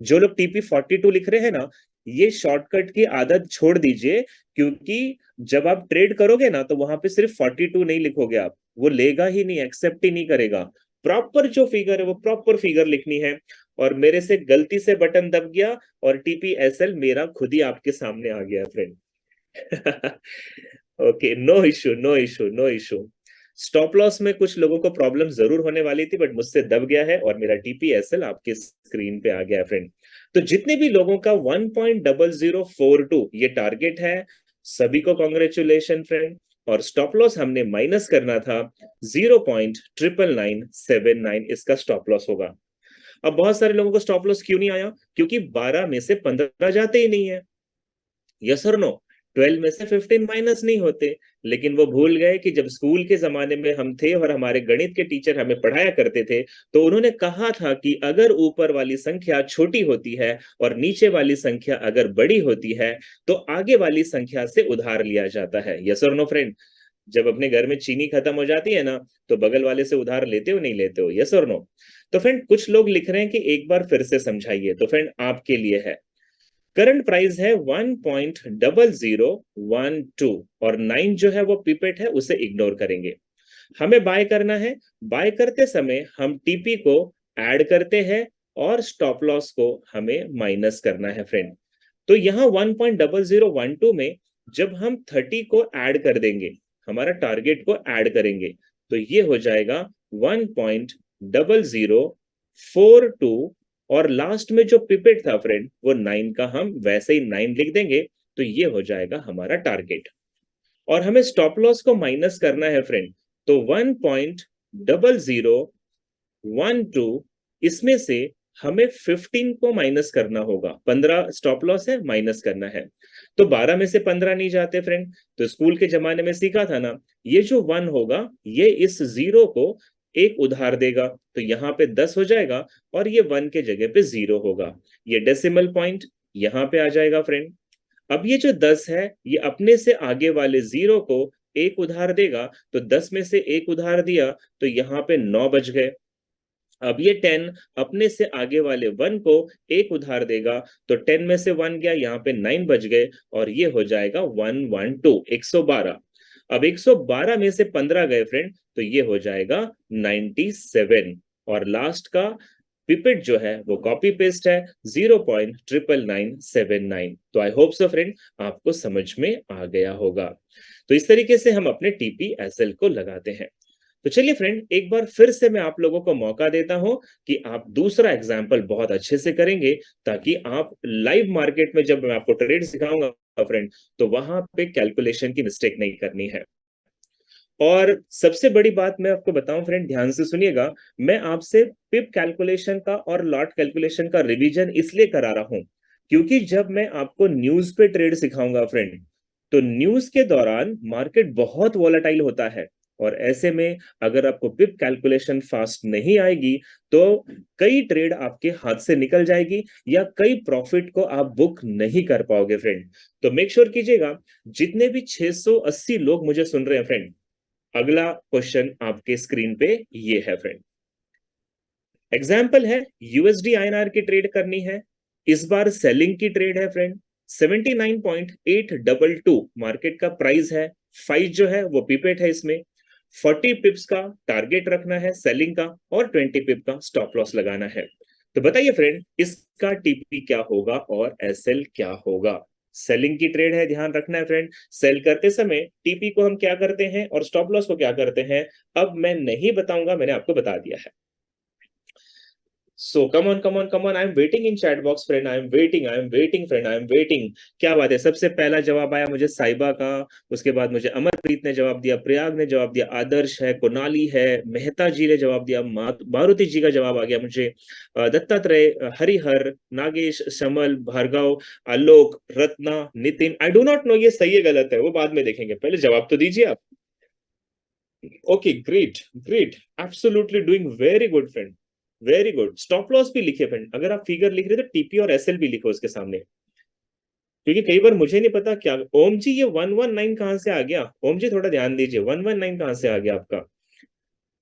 जो लोग टीपी 42 लिख रहे हैं ना, ये शॉर्टकट की आदत छोड़ दीजिए, क्योंकि जब आप ट्रेड करोगे ना तो वहां पे सिर्फ 42 नहीं लिखोगे आप, वो लेगा ही नहीं, एक्सेप्ट ही नहीं करेगा। प्रॉपर जो फिगर है वो प्रॉपर फिगर लिखनी है। और मेरे से गलती से बटन दब गया और टीपीएसएल मेरा खुद ही आपके सामने आ गया friend. Okay, no issue, no issue, no issue. Stop loss में कुछ लोगों को प्रॉब्लम जरूर होने वाली थी, बट मुझसे दब गया है और मेरा टीपीएसएल आपके स्क्रीन पे आ गया है फ्रेंड। तो जितने भी लोगों का 1.0042 ये टारगेट है, सभी को कॉन्ग्रेचुलेशन फ्रेंड। और स्टॉप लॉस हमने माइनस करना था 0.99979, इसका स्टॉप लॉस होगा। अब बहुत सारे लोगों को स्टॉप लॉस क्यों नहीं आया? क्योंकि 12 में से 15 जाते ही नहीं है। यस और नो? 12 में से 15 माइनस नहीं होते। लेकिन वो भूल गए कि जब स्कूल के जमाने में हम थे और हमारे गणित के टीचर हमें पढ़ाया करते थे, तो उन्होंने कहा था कि अगर ऊपर वाली संख्या छोटी होती है और नीचे वाली संख्या अगर बड़ी होती है, तो आगे वाली संख्या से उधार लिया जाता है। यस और नो फ्रेंड? जब अपने घर में चीनी खत्म हो जाती है ना, तो बगल वाले से उधार लेते हो नहीं लेते हो? यस और नो? तो फ्रेंड, कुछ लोग लिख रहे हैं कि एक बार फिर से समझाइए, तो फ्रेंड आपके लिए है। करंट प्राइस है 1.0012 और 9 जो है वो पिपेट है, उसे इग्नोर करेंगे। हमें बाय करना है। बाय करते समय हम टीपी को ऐड करते हैं और स्टॉप लॉस को हमें माइनस करना है फ्रेंड। तो यहां 1.0012 में जब हम 30 को ऐड कर देंगे, हमारा टारगेट को ऐड करेंगे, तो ये हो जाएगा 1.0042 और लास्ट में जो पिपेट था फ्रेंड वो 9 का, हम वैसे ही 9 लिख देंगे, तो ये हो जाएगा हमारा टारगेट। और हमें स्टॉप लॉस को माइनस करना है फ्रेंड, तो 1.0012, इसमें से हमें 15 को माइनस करना होगा। 15 स्टॉप लॉस है, माइनस करना है। तो 12 में से 15 नहीं जाते फ्रेंड। तो स्कूल के जमाने में सीखा था ना, ये जो 1 होगा ये इस जीरो को एक उधार देगा, तो यहाँ पे 10 हो जाएगा और ये 1 के जगह पे 0 होगा। ये डेसिमल पॉइंट यहाँ पे आ जाएगा फ्रेंड। अब ये जो 10 है, ये अपने से आगे वाले 0 को एक उधार देगा, तो 10 में से एक उधार दिया, तो यहाँ पे 9 बच गए। अब ये 10 अपने से आगे वाले 1 को एक उधार देगा, तो 10 में से 1 गया, यहाँ पे 9 बच गए और ये हो जाएगा 112, 112। अब 112 में से 15 गए फ्रेंड, तो ये हो जाएगा 97। और लास्ट का पिपेट जो है वो कॉपी पेस्ट है 0.99979। तो आई होप सो फ्रेंड आपको समझ में आ गया होगा। तो इस तरीके से हम अपने टीपीएसएल को लगाते हैं। तो चलिए फ्रेंड, एक बार फिर से मैं आप लोगों को मौका देता हूं कि आप दूसरा एग्जाम्पल बहुत अच्छे से करेंगे, ताकि आप लाइव मार्केट में जब मैं आपको ट्रेड सिखाऊंगा फ्रेंड, तो वहां पे कैलकुलेशन की मिस्टेक नहीं करनी है। और सबसे बड़ी बात मैं आपको बताऊं फ्रेंड, ध्यान से सुनिएगा, मैं आपसे पिप कैलकुलेशन का और लॉट कैलकुलेशन का रिवीजन इसलिए करा रहा हूं, क्योंकि जब मैं आपको न्यूज पे ट्रेड सिखाऊंगा फ्रेंड, तो न्यूज के दौरान मार्केट बहुत वॉलेटाइल होता है, और ऐसे में अगर आपको पिप कैलकुलेशन फास्ट नहीं आएगी, तो कई ट्रेड आपके हाथ से निकल जाएगी, या कई प्रॉफिट को आप बुक नहीं कर पाओगे फ्रेंड। तो मेक श्योर कीजिएगा, जितने भी 680 लोग मुझे सुन रहे हैं फ्रेंड, अगला क्वेश्चन आपके स्क्रीन पे ये है फ्रेंड। एग्जाम्पल है, यूएसडी आईएनआर की ट्रेड करनी है, इस बार सेलिंग की ट्रेड है फ्रेंड। 79.822 मार्केट का प्राइस है, 5 जो है वो पिपेट है, इसमें 40 पिप्स का टारगेट रखना है सेलिंग का, और 20 पिप का स्टॉप लॉस लगाना है। तो बताइए फ्रेंड, इसका टीपी क्या होगा और एसएल क्या होगा? सेलिंग की ट्रेड है, ध्यान रखना है फ्रेंड। सेल करते समय टीपी को हम क्या करते हैं और स्टॉप लॉस को क्या करते हैं, अब मैं नहीं बताऊंगा, मैंने आपको बता दिया है। So come on, I'm waiting in chat box friend, I'm waiting friend, I'm waiting। क्या बात है, सबसे पहला जवाब आया मुझे साइबा का, उसके बाद मुझे अमरप्रीत ने जवाब दिया, प्रयाग ने जवाब दिया, आदर्श है, कुणाली है, मेहता जी ने जवाब दिया, मारुति जी का जवाब आ गया मुझे, Dattatreya, Harihar, Nagesh, Shamal, Bhargav, Alok, Ratna, Nitin. I do not know ये सही है गलत है, वो बाद में देखेंगे, पहले जवाब तो दीजिए आप। Okay, great great, absolutely doing very good friend, very good. Stop loss भी लिखिए फ्रेंड, अगर आप फिगर लिख रहे हो तो टीपी और एसएल भी लिखो उसके सामने, क्योंकि कई बार मुझे नहीं पता क्या। ओम जी, ये 119 कहां से आ गया? ओम जी थोड़ा ध्यान दीजिए, 119 कहां से आ गया आपका?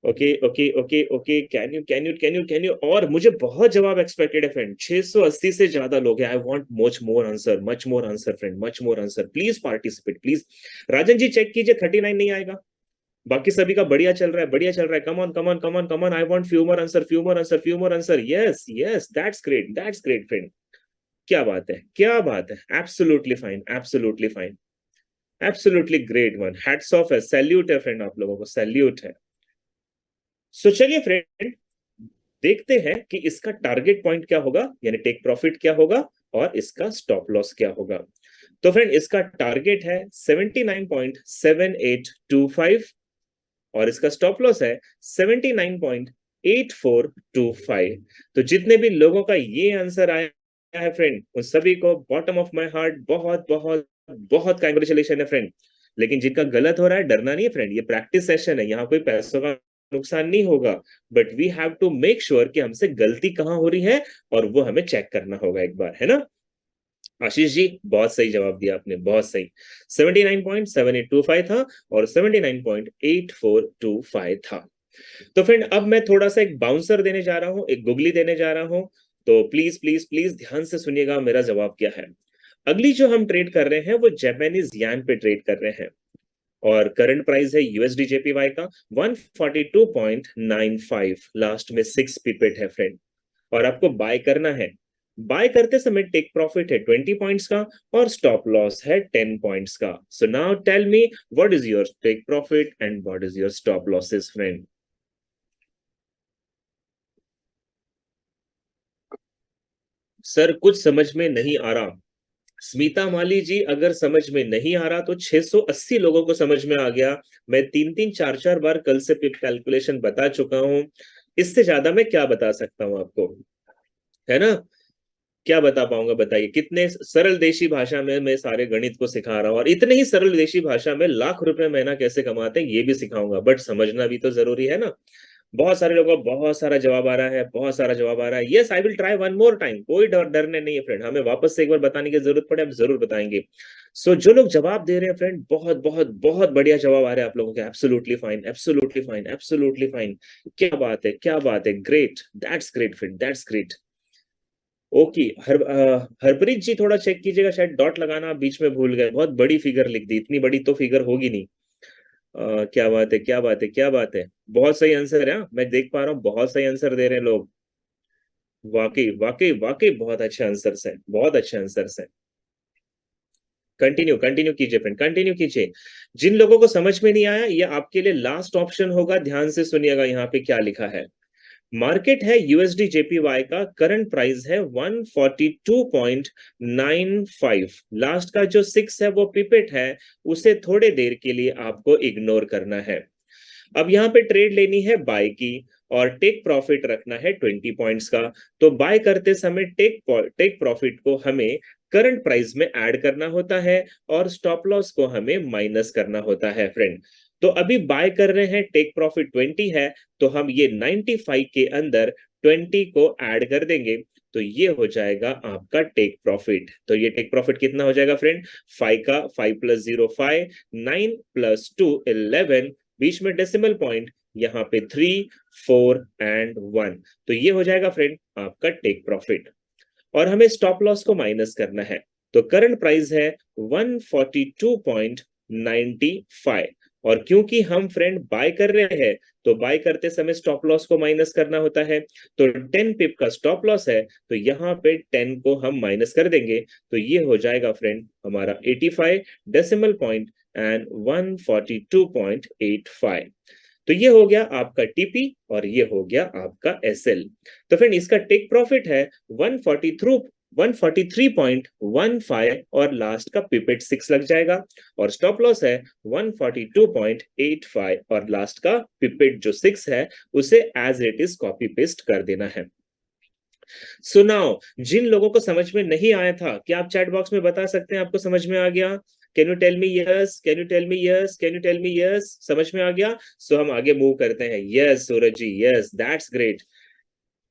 Okay okay okay okay, can you, और मुझे बहुत जवाब एक्सपेक्टेड है फ्रेंड, 680 से ज्यादा लोग हैं। I want much more answer friend, much more answer, please participate please. Rajan ji check कीजिए, 39 नहीं आएगा, बाकी सभी का बढ़िया चल रहा है, बढ़िया चल रहा है। Come on come on come on come on, I want few more answer, few more answer, few more answer. Yes yes, that's great friend. क्या बात है, क्या बात है, absolutely fine, absolutely fine, absolutely great one, hats off है, salute है friend, आप लोगों को सैल्यूट है। सो चलिए फ्रेंड, देखते हैं कि इसका टारगेट पॉइंट क्या होगा, यानी टेक प्रॉफिट क्या होगा, और इसका स्टॉप लॉस क्या होगा। तो फ्रेंड, इसका टारगेट है 79.7825, और इसका स्टॉप लॉस है 79.8425। तो जितने भी लोगों का ये आंसर आया है फ्रेंड, उन सभी को बॉटम ऑफ माय हार्ट बहुत बहुत बहुत कांग्रेचुलेशन है फ्रेंड। लेकिन जिनका गलत हो रहा है, डरना नहीं है फ्रेंड, ये प्रैक्टिस सेशन है, यहाँ कोई पैसों का नुकसान नहीं होगा, but we have to make sure कि हमसे गलती कहां हो रही है, और वो हमें चेक करना होगा एक बार, है ना? आशीष जी, बहुत सही जवाब दिया आपने, बहुत सही। 79.7825 था, और 79.8425 था। तो फ्रेंड, अब मैं थोड़ा सा एक बाउंसर देने जा रहा हूं, एक गुगली देने जा रहा हूं, तो प्लीज प्लीज प्लीज ध्यान से सुनिएगा मेरा जवाब क्या है। अगली जो हम ट्रेड कर रहे हैं वो जापानीज यान पे ट्रेड कर रहे हैं, और करंट प्राइस है यूएसडी जेपीवाई का 142.95, लास्ट में 6 पिपेट है फ्रेंड, और आपको बाय करना है। बाय करते समय टेक प्रॉफिट है 20 पॉइंट्स का, और स्टॉप लॉस है 10 पॉइंट्स का। So now tell me, what is your take profit and what is your stop losses friend? Sir कुछ समझ में नहीं आ रहा। स्मिता माली जी, अगर समझ में नहीं आ रहा तो 680 लोगों को समझ में आ गया। मैं तीन तीन चार चार बार कल से पिप कैलकुलेशन बता चुका हूं, इससे ज्यादा मैं क्या बता सकता हूं आपको, है ना? क्या बता पाऊंगा बताइए, कितने सरल देशी भाषा में मैं सारे गणित को सिखा रहा हूं, और इतने ही सरल देशी भाषा में लाख रुपए महीना कैसे कमाते हैं ये भी सिखाऊंगा, बट समझना भी तो जरूरी है ना। बहुत सारे लोगों को बहुत सारा जवाब आ रहा है, बहुत सारा जवाब आ रहा है। Yes, I will try one more time, कोई डरने नहीं है फ्रेंड, हमें वापस से एक बार बताने की जरूरत पड़े हम जरूर बताएंगे। सो जो लोग जवाब दे रहे हैं फ्रेंड, बहुत बहुत बहुत बढ़िया जवाब आ रहे हैं आप लोगों के, absolutely fine, absolutely fine, absolutely fine. क्या बात है, क्या बात है, great, that's great friend, that's great. Okay, Harpreet ji थोड़ा चेक कीजिएगा, शायद डॉट लगाना बीच में भूल गए, बहुत बड़ी फिगर लिख दी, इतनी बड़ी तो फिगर होगी नहीं। क्या बात है, क्या बात है, क्या बात है, बहुत सही आंसर है, हाँ, मैं देख पा रहा हूँ बहुत सही आंसर दे रहे हैं लोग। वाकई वाकई वाकई बहुत अच्छे आंसर है, बहुत अच्छे आंसर है। कंटिन्यू कंटिन्यू कीजिए फ्रेंड, कंटिन्यू कीजिए। जिन लोगों को समझ में नहीं आया, ये आपके लिए लास्ट ऑप्शन होगा, ध्यान से सुनिएगा यहाँ पे क्या लिखा है। मार्केट है यूएसडी जेपीवाई का, करंट प्राइस है 142.95। लास्ट का जो 6 है वो पिपेट है, उसे थोड़े देर के लिए आपको इग्नोर करना है। अब यहाँ पे ट्रेड लेनी है बाय की, और टेक प्रॉफिट रखना है 20 पॉइंट्स का। तो बाय करते समय टेक प्रॉफिट को हमें करंट प्राइस में ऐड करना होता है, और स्टॉप लॉस को हमें माइनस करना होता है फ्रेंड। तो अभी बाय कर रहे हैं, टेक प्रॉफिट 20 है, तो हम ये 95 के अंदर 20 को ऐड कर देंगे, तो ये हो जाएगा आपका टेक प्रॉफिट। तो ये टेक प्रॉफिट कितना हो जाएगा फ्रेंड? 5 का 5 + 0 5, 9 + 2 11, बीच में डेसिमल पॉइंट, यहाँ पे 3 4 एंड 1। तो ये हो जाएगा फ्रेंड आपका टेक प्रॉफिट, और हमें स्टॉप लॉस को माइनस करना है। तो करंट प्राइस है 142.95, और क्योंकि हम फ्रेंड बाय कर रहे हैं, तो बाय करते समय स्टॉप लॉस को माइनस करना होता है। तो 10 पिप का स्टॉप लॉस है, तो यहाँ पे 10 को हम माइनस कर देंगे, तो ये हो जाएगा फ्रेंड हमारा 85 डेसिमल पॉइंट एंड 142.85। तो ये हो गया आपका टीपी, और ये हो गया आपका एसएल। तो फ्रेंड इसका टेक प्रॉफिट है 143.15, और लास्ट का पिपेट 6 लग जाएगा, और स्टॉप लॉस है 142.85, और लास्ट का पिपेट जो 6 है उसे as it is copy paste कर देना है। सुनाओ, जिन लोगों को समझ में नहीं आया था, क्या आप चैट बॉक्स में बता सकते हैं आपको समझ में आ गया? Can you tell me yes? Can you tell me yes? Can you tell me yes? समझ में आ गया? सो हम आगे मूव करते हैं। Yes Suraj ji, yes, that's great.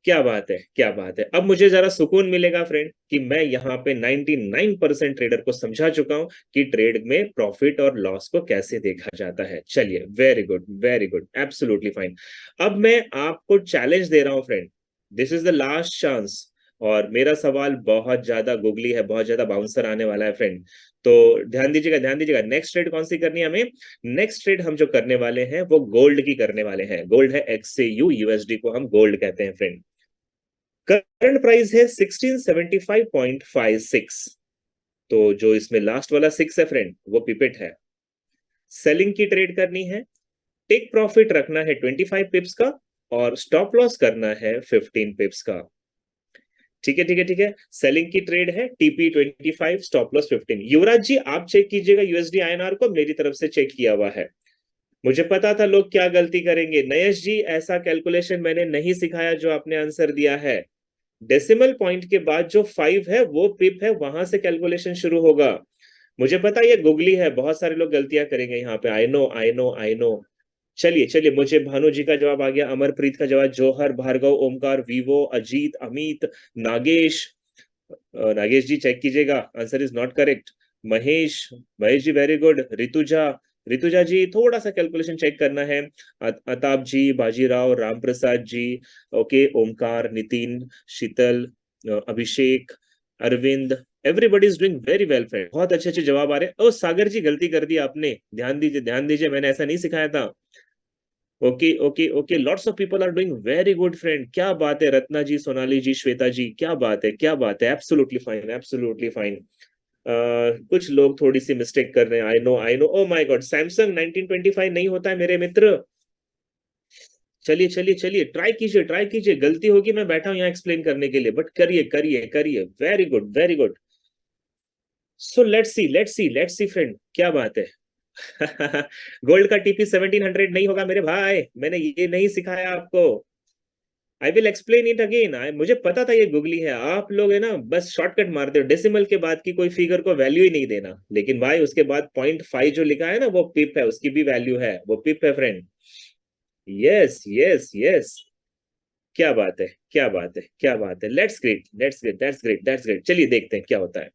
क्या बात है, क्या बात है। अब मुझे जरा सुकून मिलेगा फ्रेंड कि मैं यहाँ पे 99% ट्रेडर को समझा चुका हूं कि ट्रेड में प्रॉफिट और लॉस को कैसे देखा जाता है। चलिए, very good, very good, absolutely fine. अब मैं आपको चैलेंज दे रहा हूं friend, this is the last chance, और मेरा सवाल बहुत ज्यादा गुगली है, बहुत ज्यादा बाउंसर आने वाला है फ्रेंड। तो ध्यान दीजिएगा, ध्यान दीजिएगा। नेक्स्ट ट्रेड कौन सी करनी है हमें? नेक्स्ट ट्रेड हम जो करने वाले हैं वो गोल्ड की करने वाले हैं। गोल्ड है XAU, यूएसडी को हम गोल्ड कहते हैं फ्रेंड। करंट प्राइस है 1675.56। तो जो इसमें लास्ट वाला 6 है फ्रेंड, वो पिपेट है। सेलिंग की ट्रेड करनी है, टेक प्रॉफिट रखना है 25 पिप्स का, और स्टॉप लॉस करना है 15 पिप्स का। ठीक है, ठीक है, ठीक है। सेलिंग की ट्रेड है टीपी 25, स्टॉप लॉस 15। युवराज जी आप चेक कीजिएगा यूएसडी आईएनआर को, मेरी तरफ से चेक किया हुआ है। मुझे पता था लोग क्या गलती करेंगे। नयेश जी, ऐसा कैलकुलेशन मैंने नहीं सिखाया जो आपने आंसर दिया है। डेसिमल पॉइंट के बाद जो 5 है वो पिप है, वहां से कैलकुलेशन शुरू होगा। मुझे पता ये गुगली है, बहुत सारे लोग गलतियां करेंगे यहाँ पे। I know, I know, I know. चलिए चलिए, मुझे भानु जी का जवाब आ गया, अमरप्रीत का जवाब, जौहर, भार्गव, ओमकार, वीवो, अजीत, अमित, नागेश। नागेश जी चेक कीजिएगा, answer is not correct. Mahesh, Mahesh ji very good. Rutuja, Rutuja ji थोड़ा सा कैलकुलेशन चेक करना है। Atab ji, Bajirao, Ram Prasad ji, okay, Omkar, Nitin, Sheetal, Abhishek, Arvind, everybody is doing very well friend. बहुत अच्छे अच्छे जवाब आ रहे हैं। ओ सागर जी, गलती कर दी आपने, ध्यान दीजिए, ध्यान दीजिए, मैंने ऐसा नहीं सिखाया था। Okay okay okay, lots of people are doing very good friend. क्या बात है, रत्ना जी, सोनाली जी, श्वेता जी, क्या बात है, क्या बात है। Absolutely fine, absolutely fine. कुछ लोग थोड़ी सी मिस्टेक कर रहे हैं। I know, oh my God, Samsung 1925 नहीं होता है मेरे मित्र। चलिए चलिए चलिए, ट्राई कीजिए, ट्राई कीजिए। गलती होगी, मैं बैठा हूं यहाँ एक्सप्लेन करने के लिए, बट करिए करिए करिए। Very good, very good. So let's see, let's see, let's see friend, क्या बात है। गोल्ड का टीपी 1700 नहीं होगा मेरे भाई, मैंने ये नहीं सिखाया आपको। I will explain it again. मुझे पता था ये गुगली है, आप लोग है ना बस शॉर्टकट मारते हो। डेसिमल के बाद की कोई फिगर को वैल्यू ही नहीं देना, लेकिन भाई उसके बाद 0.5 जो लिखा है ना वो पिप है, उसकी भी वैल्यू है, वो पिप है फ्रेंड। यस यस यस, क्या बात है, क्या बात है, क्या बात है। Let's great, let's great, that's great, that's great. चलिए देखते हैं क्या होता है।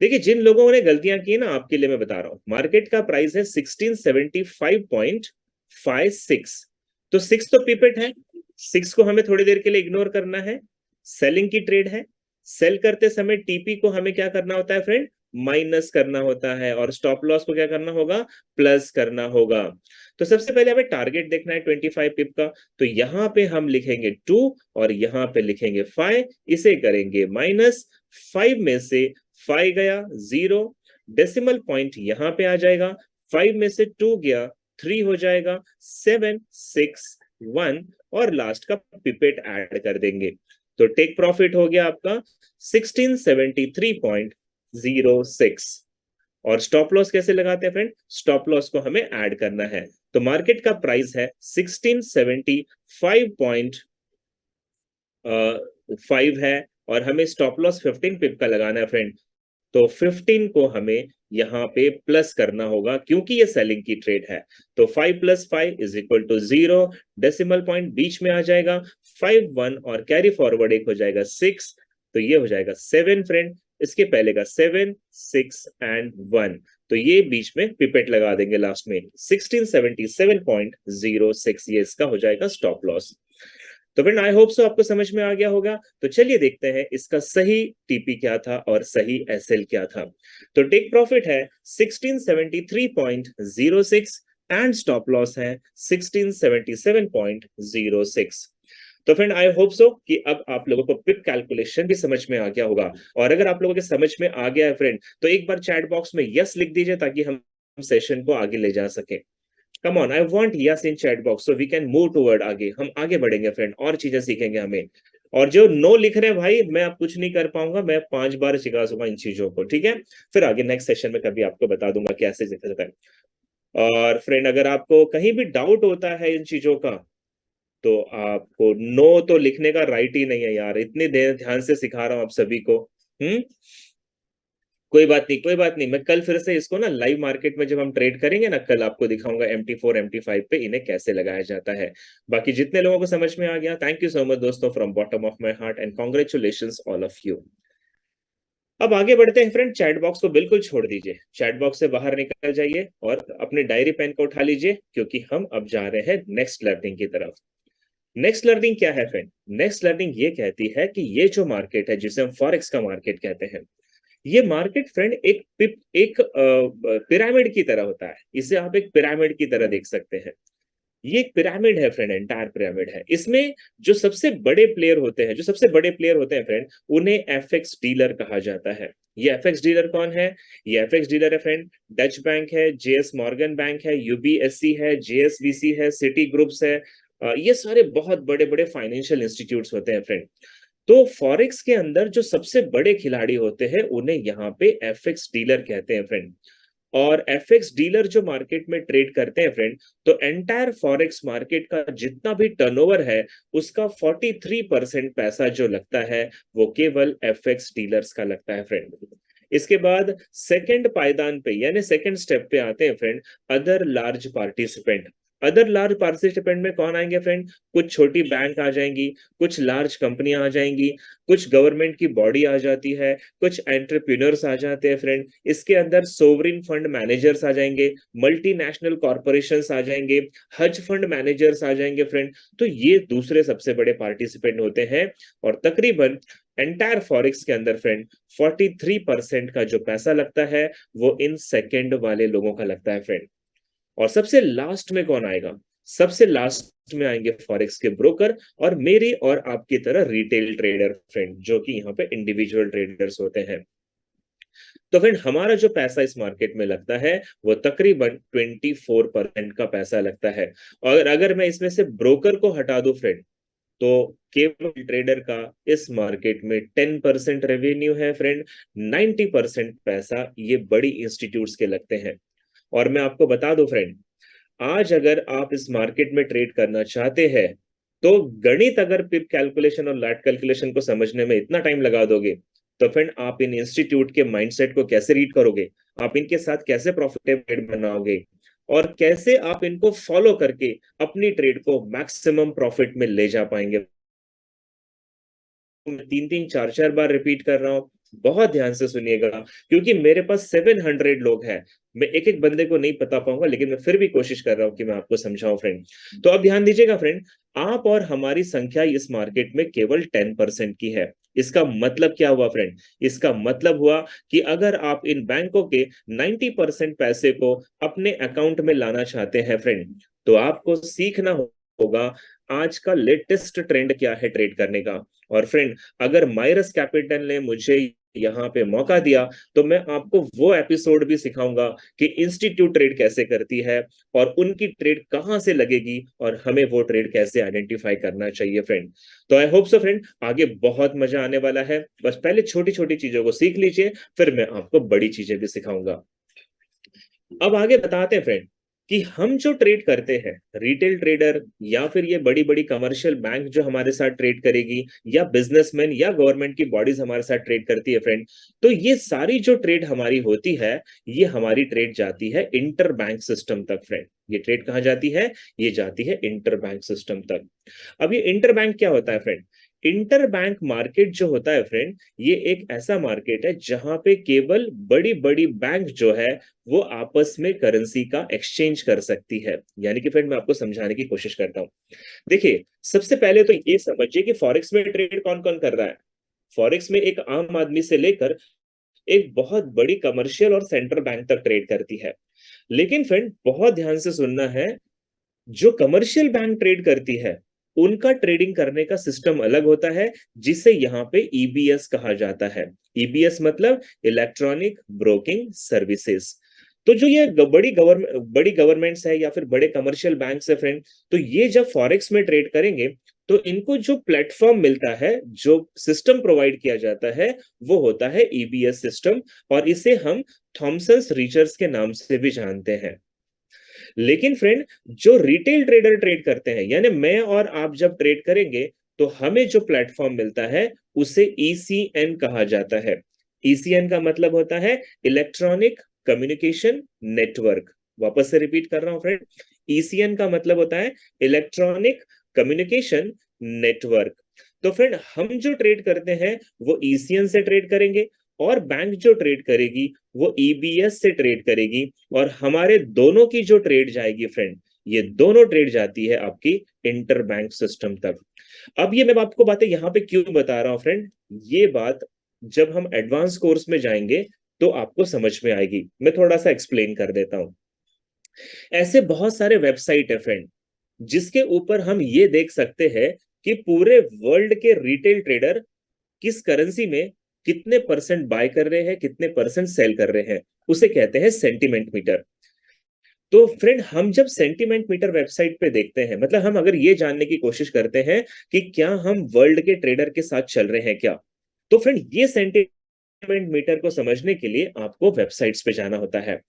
देखिए, जिन लोगों ने गलतियां की ना, आपके लिए मैं बता रहा हूं। मार्केट का प्राइस है 1675.56, तो 6 तो पिपेट है, 6 को हमें थोड़ी देर के लिए इग्नोर करना है। सेलिंग की ट्रेड है, सेल करते समय टीपी को हमें क्या करना होता है फ्रेंड? माइनस करना होता है, और स्टॉप लॉस को क्या करना होगा? प्लस करना होगा। तो सबसे पहले हमें टारगेट देखना है 25 पिप का, तो यहां पे हम लिखेंगे 2, और यहां पे लिखेंगे 5, इसे करेंगे माइनस। 5 में से 5 गया 0, डेसिमल पॉइंट यहां पे आ जाएगा, 5 में से 2 गया, 3 हो जाएगा, 7 6 1 और लास्ट का पिपेट ऐड कर देंगे। तो टेक प्रॉफिट हो गया आपका 1673.06। और स्टॉप लॉस कैसे लगाते हैं फ्रेंड? स्टॉप लॉस को हमें ऐड करना है। तो मार्केट का प्राइस है 1675 है और हमें स्टॉप लॉस 15 पिप का लगाना है फ्रेंड। तो 15 को हमें यहाँ पे प्लस करना होगा क्योंकि ये सेलिंग की ट्रेड है। तो 5 + 5 = 0, डेसिमल पॉइंट बीच में आ जाएगा, 5 1 और कैरी फॉरवर्ड एक हो जाएगा 6, तो ये हो जाएगा 7 फ्रेंड। इसके पहले का 7 6 एंड 1, तो ये बीच में पिपेट लगा देंगे लास्ट में 1677.06, ये इसका हो जाएगा स्टॉप लॉस। तो फ्रेंड आई होप सो आपको समझ में आ गया होगा। तो चलिए देखते हैं इसका सही टीपी क्या था और सही एसएल क्या था। तो टेक प्रॉफिट है 1673.06 एंड स्टॉप लॉस है 1677.06। तो फ्रेंड आई होप सो कि अब आप लोगों को पिप कैलकुलेशन भी समझ में आ गया होगा। और अगर आप लोगों के समझ में आ गया है फ्रेंड, तो एक बार चैट बॉक्स में यस लिख दीजिए ताकि हम सेशन को आगे ले जा सके। Come on, I want yes in chat box so we can move toward आगे, हम आगे बढ़ेंगे फ्रेंड, और चीजें सीखेंगे हमें। और जो नो लिख रहे हैं भाई, मैं अब कुछ नहीं कर पाऊंगा, मैं 5 बार सिखा दूंगा इन चीजों को, ठीक है? फिर आगे नेक्स्ट सेशन में कभी आपको बता दूंगा कैसे सीखा जाता है। और फ्रेंड अगर आपको कहीं भी डाउट होता है इन चीजों का, तो आपको नो तो लिखने का राइट ही नहीं है यार, इतने ध्यान से सिखा रहा हूं आप सभी को। हम्म, कोई बात नहीं, कोई बात नहीं, मैं कल फिर से इसको ना लाइव मार्केट में जब हम ट्रेड करेंगे ना, कल आपको दिखाऊंगा MT4 MT5 पे इन्हें कैसे लगाया जाता है। बाकी जितने लोगों को समझ में आ गया, थैंक यू सो मच दोस्तों, from bottom of my heart and congratulations all of you. अब आगे बढ़ते हैं फ्रेंड, चैट बॉक्स को बिल्कुल छोड़ दीजिए, चैट बॉक्स से बाहर निकल जाइए और अपने डायरी पेन को उठा लीजिए क्योंकि हम अब जा रहे हैं नेक्स्ट लर्निंग की तरफ। नेक्स्ट लर्निंग क्या है फ्रेंड? नेक्स्ट लर्निंग ये कहती है कि ये जो मार्केट है जिसे हम फॉरेक्स का मार्केट कहते हैं, ये मार्केट फ्रेंड एक पिरामिड की तरह होता है। इसे आप एक पिरामिड की तरह देख सकते हैं। ये एक पिरामिड है फ्रेंड, एंटायर पिरामिड है। इसमें जो सबसे बड़े प्लेयर होते हैं, फ्रेंड, उन्हें एफएक्स डीलर कहा जाता है। ये एफएक्स डीलर कौन है? ये एफएक्स डीलर है फ्रेंड, डच बैंक है, जेएस मॉर्गन बैंक है, यूबीएससी है, जेएसबीसी है, सिटी ग्रुप्स है। ये सारे बहुत बड़े बड़े फाइनेंशियल इंस्टीट्यूट्स होते हैं फ्रेंड। तो फॉरेक्स के अंदर जो सबसे बड़े खिलाड़ी होते हैं उन्हें यहाँ पे एफएक्स डीलर कहते हैं फ्रेंड। और एफएक्स डीलर जो मार्केट में ट्रेड करते हैं फ्रेंड, तो एंटायर फॉरेक्स मार्केट का जितना भी टर्नओवर है उसका 43% पैसा जो लगता है वो केवल एफएक्स डीलर्स का लगता है फ्रेंड। इसके बाद सेकंड पायदान पे यानी सेकंड स्टेप पे आते हैं friend, other large participant. Other large participant में कौन आएंगे फ्रेंड? कुछ छोटी बैंक आ जाएंगी, कुछ लार्ज कंपनियां आ जाएंगी, कुछ गवर्नमेंट की बॉडी आ जाती है, कुछ एंटरप्रेन्योर्स आ जाते हैं फ्रेंड। इसके अंदर सोवरिन फंड मैनेजर्स आ जाएंगे, मल्टीनेशनल कॉर्पोरेशंस आ जाएंगे, हज फंड मैनेजर्स आ जाएंगे फ्रेंड। तो ये दूसरे सबसे बड़े पार्टिसिपेंट होते हैं। और तकरीबन एंटायर फॉरेक्स के अंदर फ्रेंड 43% का जो पैसा लगता है वो इन सेकंड वाले लोगों का लगता है फ्रेंड। और सबसे लास्ट में कौन आएगा? सबसे लास्ट में आएंगे फॉरेक्स के ब्रोकर और मेरी और आपकी तरह रिटेल ट्रेडर फ्रेंड, जो कि यहाँ पे इंडिविजुअल ट्रेडर्स होते हैं। तो फ्रेंड हमारा जो पैसा इस मार्केट में लगता है वो तकरीबन 24% का पैसा लगता है। और अगर मैं इसमें से ब्रोकर को हटा दूं फ्रेंड, तो केवल ट्रेडर का इस मार्केट में 10% रेवेन्यू है फ्रेंड। 90% पैसा ये बड़ी इंस्टीट्यूट्स के लगते हैं। और मैं आपको बता दूं फ्रेंड, आज अगर आप इस मार्केट में ट्रेड करना चाहते हैं, तो गणित अगर पिप कैलकुलेशन और लैट कैलकुलेशन को समझने में इतना टाइम लगा दोगे, तो फ्रेंड आप इन इंस्टीट्यूट के माइंडसेट को कैसे रीड करोगे? आप इनके साथ कैसे प्रॉफिटेबल ट्रेड बनाओगे? और कैसे आप इनको फॉलो करके अपनी ट्रेड को मैक्सिमम प्रॉफिट में ले जा पाएंगे? मैं 3-3 4-4 बार रिपीट कर रहा हूं, बहुत ध्यान से सुनिएगा, क्योंकि मेरे पास 700 लोग हैं। मैं एक एक बंदे को नहीं बता पाऊंगा, लेकिन मैं फिर भी कोशिश कर रहा हूं कि मैं आपको समझाऊं फ्रेंड। तो अब ध्यान दीजिएगा फ्रेंड, आप और हमारी संख्या इस मार्केट में केवल 10% की है। इसका मतलब क्या हुआ फ्रेंड? इसका मतलब हुआ कि अगर आप इन बैंकों के 90% पैसे को अपने अकाउंट में लाना चाहते हैं फ्रेंड, तो आपको सीखना होगा आज का लेटेस्ट ट्रेंड क्या है ट्रेड करने का। और फ्रेंड अगर माइरस कैपिटल ने मुझे यहाँ पे मौका दिया, तो मैं आपको वो एपिसोड भी सिखाऊंगा कि इंस्टीट्यूट ट्रेड कैसे करती है और उनकी ट्रेड कहाँ से लगेगी और हमें वो ट्रेड कैसे आइडेंटिफाई करना चाहिए फ्रेंड। तो आई होप सो फ्रेंड, आगे बहुत मजा आने वाला है। बस पहले छोटी छोटी चीजों को सीख लीजिए, फिर मैं आपको बड़ी चीजें भी सिखाऊंगा। अब आगे बताते हैं फ्रेंड कि हम जो ट्रेड करते हैं, रिटेल ट्रेडर या फिर ये बड़ी बड़ी कमर्शियल बैंक जो हमारे साथ ट्रेड करेगी, या बिजनेसमैन या गवर्नमेंट की बॉडीज हमारे साथ ट्रेड करती है फ्रेंड, तो ये सारी जो ट्रेड हमारी होती है, ये हमारी ट्रेड जाती है इंटर बैंक सिस्टम तक फ्रेंड। ये ट्रेड कहाँ जाती है? ये जाती है इंटर बैंक सिस्टम तक। अब ये इंटर बैंक क्या होता है फ्रेंड? इंटर बैंक मार्केट जो होता है फ्रेंड, ये एक ऐसा मार्केट है जहां पे केवल बड़ी बड़ी बैंक जो है वो आपस में करेंसी का एक्सचेंज कर सकती है। यानी कि फ्रेंड मैं आपको समझाने की कोशिश करता हूं। देखिए, सबसे पहले तो ये समझिए कि फॉरेक्स में ट्रेड कौन कौन कर रहा है। फॉरेक्स में एक आम आदमी से लेकर एक बहुत बड़ी कमर्शियल और सेंट्रल बैंक तक ट्रेड करती है। लेकिन फ्रेंड बहुत ध्यान से सुनना है, जो कमर्शियल बैंक ट्रेड करती है, उनका ट्रेडिंग करने का सिस्टम अलग होता है, जिसे यहाँ पे ईबीएस कहा जाता है। ईबीएस मतलब इलेक्ट्रॉनिक ब्रोकिंग सर्विसेज। तो जो ये बड़ी गवर्नमेंट्स है या फिर बड़े कमर्शियल बैंक्स है फ्रेंड, तो ये जब फॉरेक्स में ट्रेड करेंगे, तो इनको जो प्लेटफॉर्म मिलता है, जो सिस्टम प्रोवाइड किया जाता है, वो होता है ईबीएस सिस्टम, और इसे हम थॉमसन रीचर्स के नाम से भी जानते हैं। लेकिन फ्रेंड, जो रिटेल ट्रेडर ट्रेड करते हैं, यानी मैं और आप जब ट्रेड करेंगे, तो हमें जो प्लेटफॉर्म मिलता है उसे ईसीएन कहा जाता है। ईसीएन का मतलब होता है इलेक्ट्रॉनिक कम्युनिकेशन नेटवर्क। वापस से रिपीट कर रहा हूं फ्रेंड, ईसीएन का मतलब होता है इलेक्ट्रॉनिक कम्युनिकेशन नेटवर्क। तो फ्रेंड, हम जो ट्रेड करते हैं वो ईसीएन से ट्रेड करेंगे, और बैंक जो ट्रेड करेगी वो ईबीएस से ट्रेड करेगी, और हमारे दोनों की जो ट्रेड जाएगी फ्रेंड, ये दोनों ट्रेड जाती है आपकी इंटर बैंक सिस्टम तक। अब ये मैं आपको बातें यहां पे क्यों बता रहा हूं फ्रेंड, ये बात जब हम एडवांस कोर्स में जाएंगे तो आपको समझ में आएगी। मैं थोड़ा सा एक्सप्लेन कर देता हूं। ऐसे बहुत सारे वेबसाइट है फ्रेंड, जिसके ऊपर हम ये देख सकते हैं कि पूरे वर्ल्ड के रिटेल ट्रेडर किस करेंसी में कितने परसेंट बाय कर रहे हैं, कितने परसेंट सेल कर रहे हैं। उसे कहते हैं सेंटिमेंट मीटर। तो फ्रेंड, हम जब सेंटिमेंट मीटर वेबसाइट पे देखते हैं, मतलब हम अगर ये जानने की कोशिश करते हैं कि क्या हम वर्ल्ड के ट्रेडर के साथ चल रहे हैं क्या, तो फ्रेंड ये सेंटिमेंट मीटर को समझने के लिए आपको वेबसाइट्स पे जाना होता है।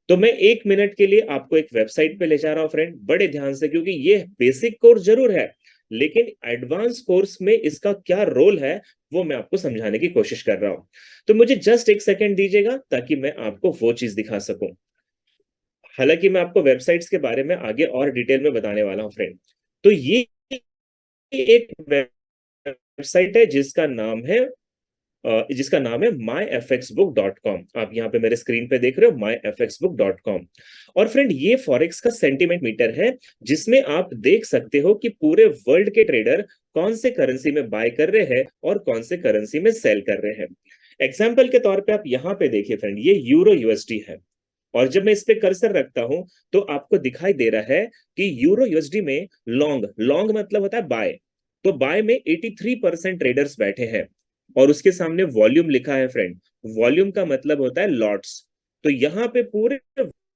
तो मैं 1 मिनट के लिए आपको एक वेबसाइट पे ले जा रहा हूं फ्रेंड, बड़े ध्यान से, क्योंकि ये बेसिक कोर्स जरूर है, लेकिन एडवांस कोर्स में इसका क्या रोल है वो मैं आपको समझाने की कोशिश कर रहा हूं। तो मुझे जस्ट 1 सेकंड दीजिएगा ताकि मैं आपको वो चीज दिखा सकूं। हालांकि मैं आपको वेबसाइट्स के बारे में आगे और डिटेल में बताने वाला हूं फ्रेंड। तो ये एक वेबसाइट है जिसका नाम है myfxbook.com। आप यहाँ पे मेरे स्क्रीन पे देख रहे हो myfxbook.com। और फ्रेंड, ये फॉरेक्स का सेंटीमेंट मीटर है, जिसमें आप देख सकते हो कि पूरे वर्ल्ड के ट्रेडर कौन से करेंसी में बाय कर रहे हैं और कौन से करेंसी में सेल कर रहे हैं। एग्जाम्पल के तौर पे आप यहाँ पे देखिए फ्रेंड, ये यूरो यूएसडी है, और जब मैं इस पे कर्सर रखता हूं तो आपको दिखाई दे रहा है कि यूरो यूएसडी में लॉन्ग लॉन्ग मतलब होता है बाय। तो बाय में 83% ट्रेडर्स बैठे हैं, और उसके सामने वॉल्यूम लिखा है फ्रेंड। वॉल्यूम का मतलब होता है लॉट्स। तो यहाँ पे पूरे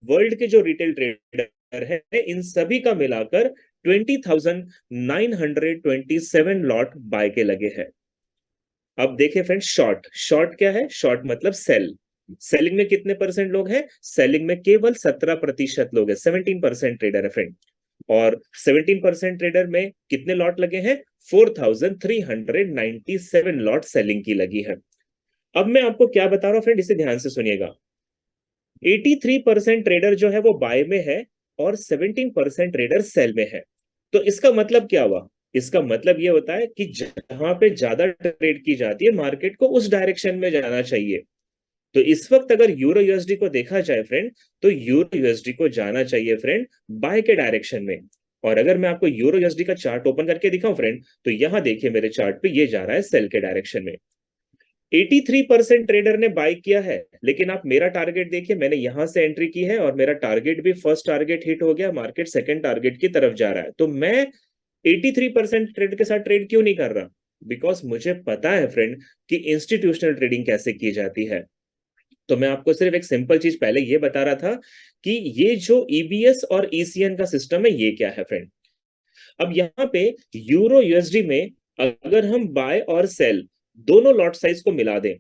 वर्ल्ड के जो रिटेल ट्रेडर है, इन सभी का मिलाकर 20,927 लॉट बाय के लगे हैं। अब देखिए फ्रेंड, शॉर्ट शॉर्ट क्या है? शॉर्ट मतलब सेल। सेलिंग में कितने परसेंट लोग हैं? सेलिंग में केवल 17% लोग हैं, 17% ट्रेडर है फ्रेंड। और 17% ट्रेडर में कितने लॉट लगे हैं? 4,397 लॉट सेलिंग की लगी है। अब मैं आपको क्या बता रहा हूं फ्रेंड, इसे ध्यान से सुनिएगा। 83% ट्रेडर जो है वो बाय में है, और 17% ट्रेडर सेल में है। तो इसका मतलब क्या हुआ? इसका मतलब ये होता है कि जहां पे ज्यादा ट्रेड की जाती है, मार्केट को उस डायरेक्शन में जाना चाहिए। तो इस वक्त अगर यूरो यूएसडी को देखा जाए फ्रेंड, तो यूरो यूएसडी को जाना चाहिए फ्रेंड बाय के डायरेक्शन में। और अगर मैं आपको यूरो यूएसडी का चार्ट ओपन करके दिखाऊं फ्रेंड, तो यहां देखिए मेरे चार्ट पे ये जा रहा है सेल के डायरेक्शन में। 83% ट्रेडर ने बाय किया है, लेकिन आप मेरा टारगेट देखिए, मैंने यहां से एंट्री की है और मेरा टारगेट भी फर्स्ट टारगेट हिट हो गया, मार्केट सेकंड टारगेट की तरफ जा रहा है। तो मैं 83% ट्रेड के साथ ट्रेड क्यों नहीं कर रहा? बिकॉज मुझे पता है फ्रेंड कि इंस्टीट्यूशनल ट्रेडिंग कैसे की जाती है। तो मैं आपको सिर्फ एक सिंपल चीज पहले ये बता रहा था कि ये जो ईबीएस और ईसीएन का सिस्टम है ये क्या है फ्रेंड। अब यहाँ पे यूरो यूएसडी में अगर हम बाय और सेल दोनों लॉट साइज को मिला दें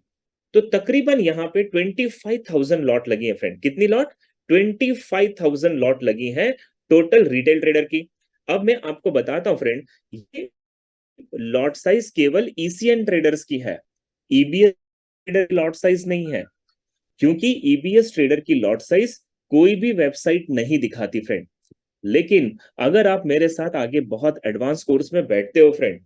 तो तकरीबन यहाँ पे 25,000 लॉट लगी है फ्रेंड। कितनी लॉट? 25,000 लॉट लगी है टोटल रिटेल ट्रेडर की। अब मैं आपको बताता हूं फ्रेंड, ये लॉट साइज केवल ईसीएन ट्रेडर्स की है, ईबीएस ट्रेडर लॉट साइज नहीं है। क्योंकि ईबीएस ट्रेडर की लॉट साइज कोई भी वेबसाइट नहीं दिखाती फ्रेंड। लेकिन अगर आप मेरे साथ आगे बहुत एडवांस कोर्स में बैठते हो फ्रेंड,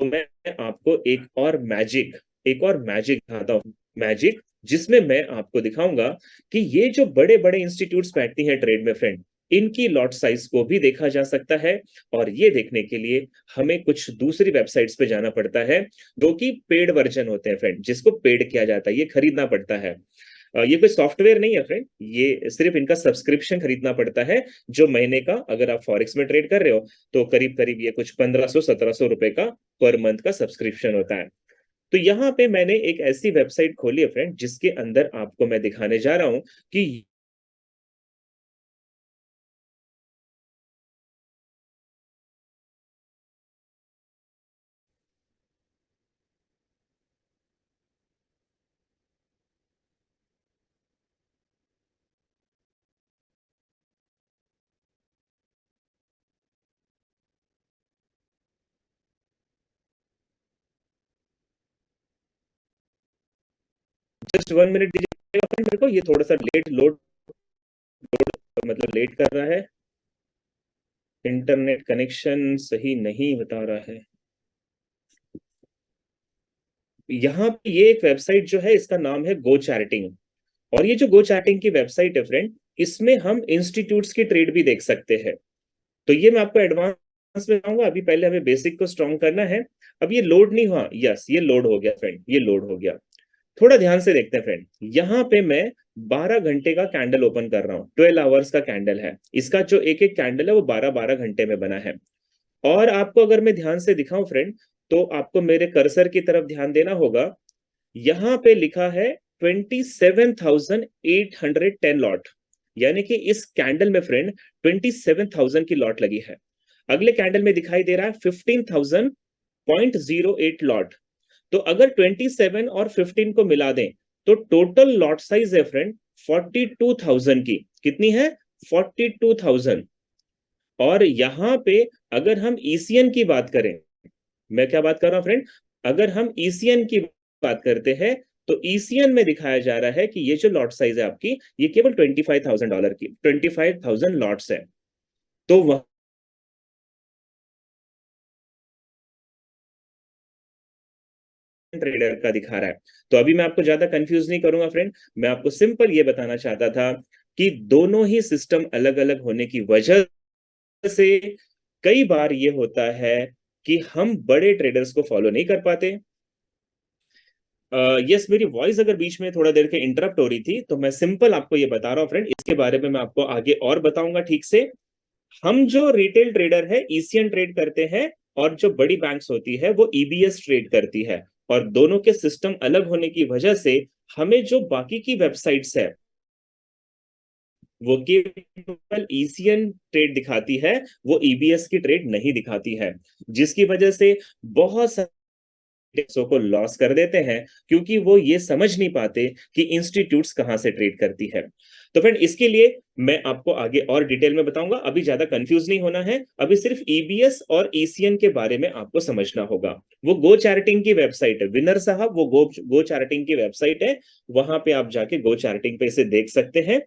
तो मैं आपको एक और मैजिक दिखाता हूं। मैजिक जिसमें मैं आपको दिखाऊंगा कि ये जो बड़े बड़े इंस्टीट्यूट्स बैठती हैं ट्रेड में फ्रेंड, इनकी लॉट साइज को भी देखा जा सकता है। और ये देखने के लिए हमें कुछ दूसरी वेबसाइट्स पे जाना पड़ता है जो कि पेड वर्जन होते हैं फ्रेंड, जिसको पेड किया जाता है, ये खरीदना पड़ता है। ये कोई सॉफ्टवेयर नहीं है फ्रेंड, ये सिर्फ इनका सब्सक्रिप्शन खरीदना पड़ता है जो महीने का, अगर आप फॉरेक्स में ट्रेड कर रहे हो तो करीब करीब ये कुछ 1500-1700 रुपए का पर मंथ का सब्सक्रिप्शन होता है। तो यहाँ पे मैंने एक ऐसी वेबसाइट खोली है फ्रेंड जिसके अंदर आपको मैं दिखाने जा रहा हूं कि जस्ट 1 मिनट दीजिएगा फ्रेंड मेरे को, ये थोड़ा सा लेट लोड मतलब लेट कर रहा है, इंटरनेट कनेक्शन सही नहीं बता रहा है। यहाँ पे ये एक वेबसाइट जो है इसका नाम है गो चैटिंग। और ये जो गो चैटिंग की वेबसाइट है फ्रेंड, इसमें हम इंस्टीट्यूट्स की ट्रेड भी देख सकते हैं। तो ये मैं आपको एडवांस में बताऊंगा, अभी पहले हमें बेसिक को स्ट्रॉन्ग करना है। अब ये लोड नहीं हुआ, यस ये लोड हो गया फ्रेंड, ये लोड हो गया। थोड़ा ध्यान से देखते हैं फ्रेंड, यहाँ पे मैं 12 घंटे का कैंडल ओपन कर रहा हूँ, 12 आवर्स का कैंडल है। इसका जो एक एक कैंडल है वो 12-12 घंटे में बना है। और आपको अगर मैं ध्यान से दिखाऊं फ्रेंड, तो आपको मेरे कर्सर की तरफ ध्यान देना होगा। यहां पे लिखा है 27,810 लॉट, यानी कि इस कैंडल में फ्रेंड 27,000 की लॉट लगी है। अगले कैंडल में दिखाई दे रहा है 15,000.08 लॉट। तो अगर 27 और 15 को मिला दें तो टोटल लॉट साइज है फ्रेंड 42,000 की। कितनी है? 42,000। और यहां पे अगर हम ईसीएन की बात करें, मैं क्या बात कर रहा हूं फ्रेंड, अगर हम ईसीएन की बात करते हैं तो ईसीएन में दिखाया जा रहा है कि ये जो लॉट साइज है आपकी, ये केवल $25,000 की, 25,000 लॉट्स है। तो वह ट्रेडर का दिखा रहा है। तो अभी मैं आपको ज्यादा कंफ्यूज नहीं करूंगा फ्रेंड, मैं आपको सिंपल ये बताना चाहता था कि दोनों ही सिस्टम अलग अलग होने की वजह से कई बार ये होता है कि हम बड़े ट्रेडर्स को फॉलो नहीं कर पाते। यस, मेरी वॉइस अगर बीच में थोड़ा देर के इंटरप्ट हो रही थी तो मैं सिंपल आपको ये बता रहा हूँ फ्रेंड, इसके बारे में मैं आपको आगे और बताऊंगा ठीक से। हम जो रिटेल ट्रेडर है ईसीएन ट्रेड करते हैं, और जो बड़ी बैंक्स होती है वो ईबीएस ट्रेड करती है। और दोनों के सिस्टम अलग होने की वजह से हमें जो बाकी की वेबसाइट्स है वो केवल ईसीएन ट्रेड दिखाती है, वो ईबीएस की ट्रेड नहीं दिखाती है। जिसकी वजह से बहुत सो को लॉस कर देते हैं, क्योंकि वो ये समझ नहीं पाते कि इंस्टीट्यूट्स कहां से ट्रेड करती है। तो फ्रेंड इसके लिए मैं आपको आगे और डिटेल में बताऊंगा, अभी ज्यादा कंफ्यूज नहीं होना है। अभी सिर्फ ईबीएस और ईसीएन के बारे में आपको समझना होगा। वो गो चैटिंग की वेबसाइट है विनर साहब, वो गो चैटिंग की वेबसाइट है, वहां पे आप जाके गो चैटिंग पे इसे देख सकते हैं।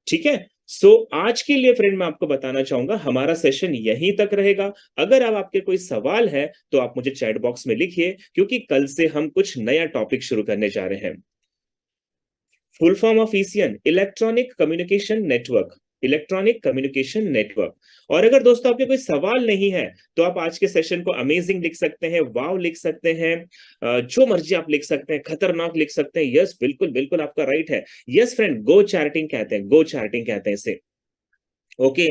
ठीक है। सो आज के लिए फ्रेंड मैं आपको बताना चाहूंगा हमारा सेशन यहीं तक रहेगा। अगर अब आपके कोई सवाल है तो आप मुझे चैट बॉक्स में लिखिए, क्योंकि कल से हम कुछ नया टॉपिक शुरू करने जा रहे हैं। Full form of ECN, electronic communication network, electronic communication network. और अगर दोस्तों आपके कोई सवाल नहीं है तो आप आज के सेशन को अमेजिंग लिख सकते हैं, वाव लिख सकते हैं, जो मर्जी आप लिख सकते हैं, खतरनाक लिख सकते हैं। यस बिल्कुल बिल्कुल आपका राइट है। यस फ्रेंड, गो चैटिंग कहते हैं, गो चैटिंग कहते हैं इसे। ओके।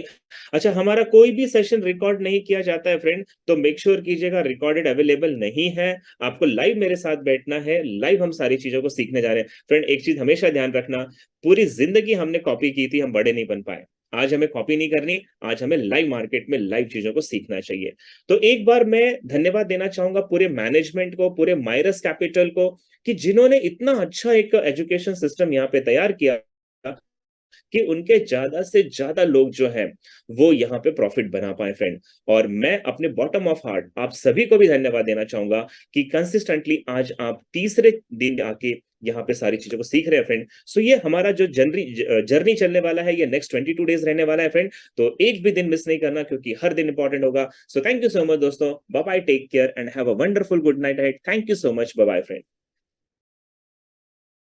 अच्छा, हमारा कोई भी सेशन रिकॉर्ड नहीं किया जाता है फ्रेंड, तो मेक श्योर कीजिएगा रिकॉर्डेड अवेलेबल नहीं है। आपको लाइव मेरे साथ बैठना है, लाइव हम सारी चीज़ों को सीखने जा रहे हैं। फ्रेंड एक चीज़ हमेशा ध्यान रखना, पूरी ज़िंदगी हमने कॉपी की थी, हम बड़े नहीं बन पाए। आज हमें कॉपी नहीं करनी, आज हमें लाइव मार्केट में लाइव चीज़ों को सीखना चाहिए। तो एक बार मैं धन्यवाद देना चाहूँगा पूरे मैनेजमेंट को, पूरे माइरस कैपिटल को, कि जिन्होंने इतना अच्छा एक एजुकेशन सिस्टम यहाँ पे तैयार किया कि उनके ज़्यादा से ज़्यादा लोग जो हैं, वो यहाँ पे प्रॉफ़िट बना पाएँ फ्रेंड। और मैं अपने बॉटम ऑफ हार्ट आप सभी को भी धन्यवाद देना चाहूँगा कि कंसिस्टेंटली आज आप तीसरे दिन आके यहाँ पे सारी चीज़ों को सीख रहे हैं फ्रेंड। सो ये हमारा जो जर्नी चलने वाला है, ये नेक्स्ट 22 डेज़ रहने वाला है फ्रेंड। तो एक भी दिन मिस नहीं करना क्योंकि हर दिन इम्पोर्टेंट होगा। So thank you so much दोस्तों। Bye bye, take care and have a wonderful good night ahead. Thank you so much. Bye bye friend.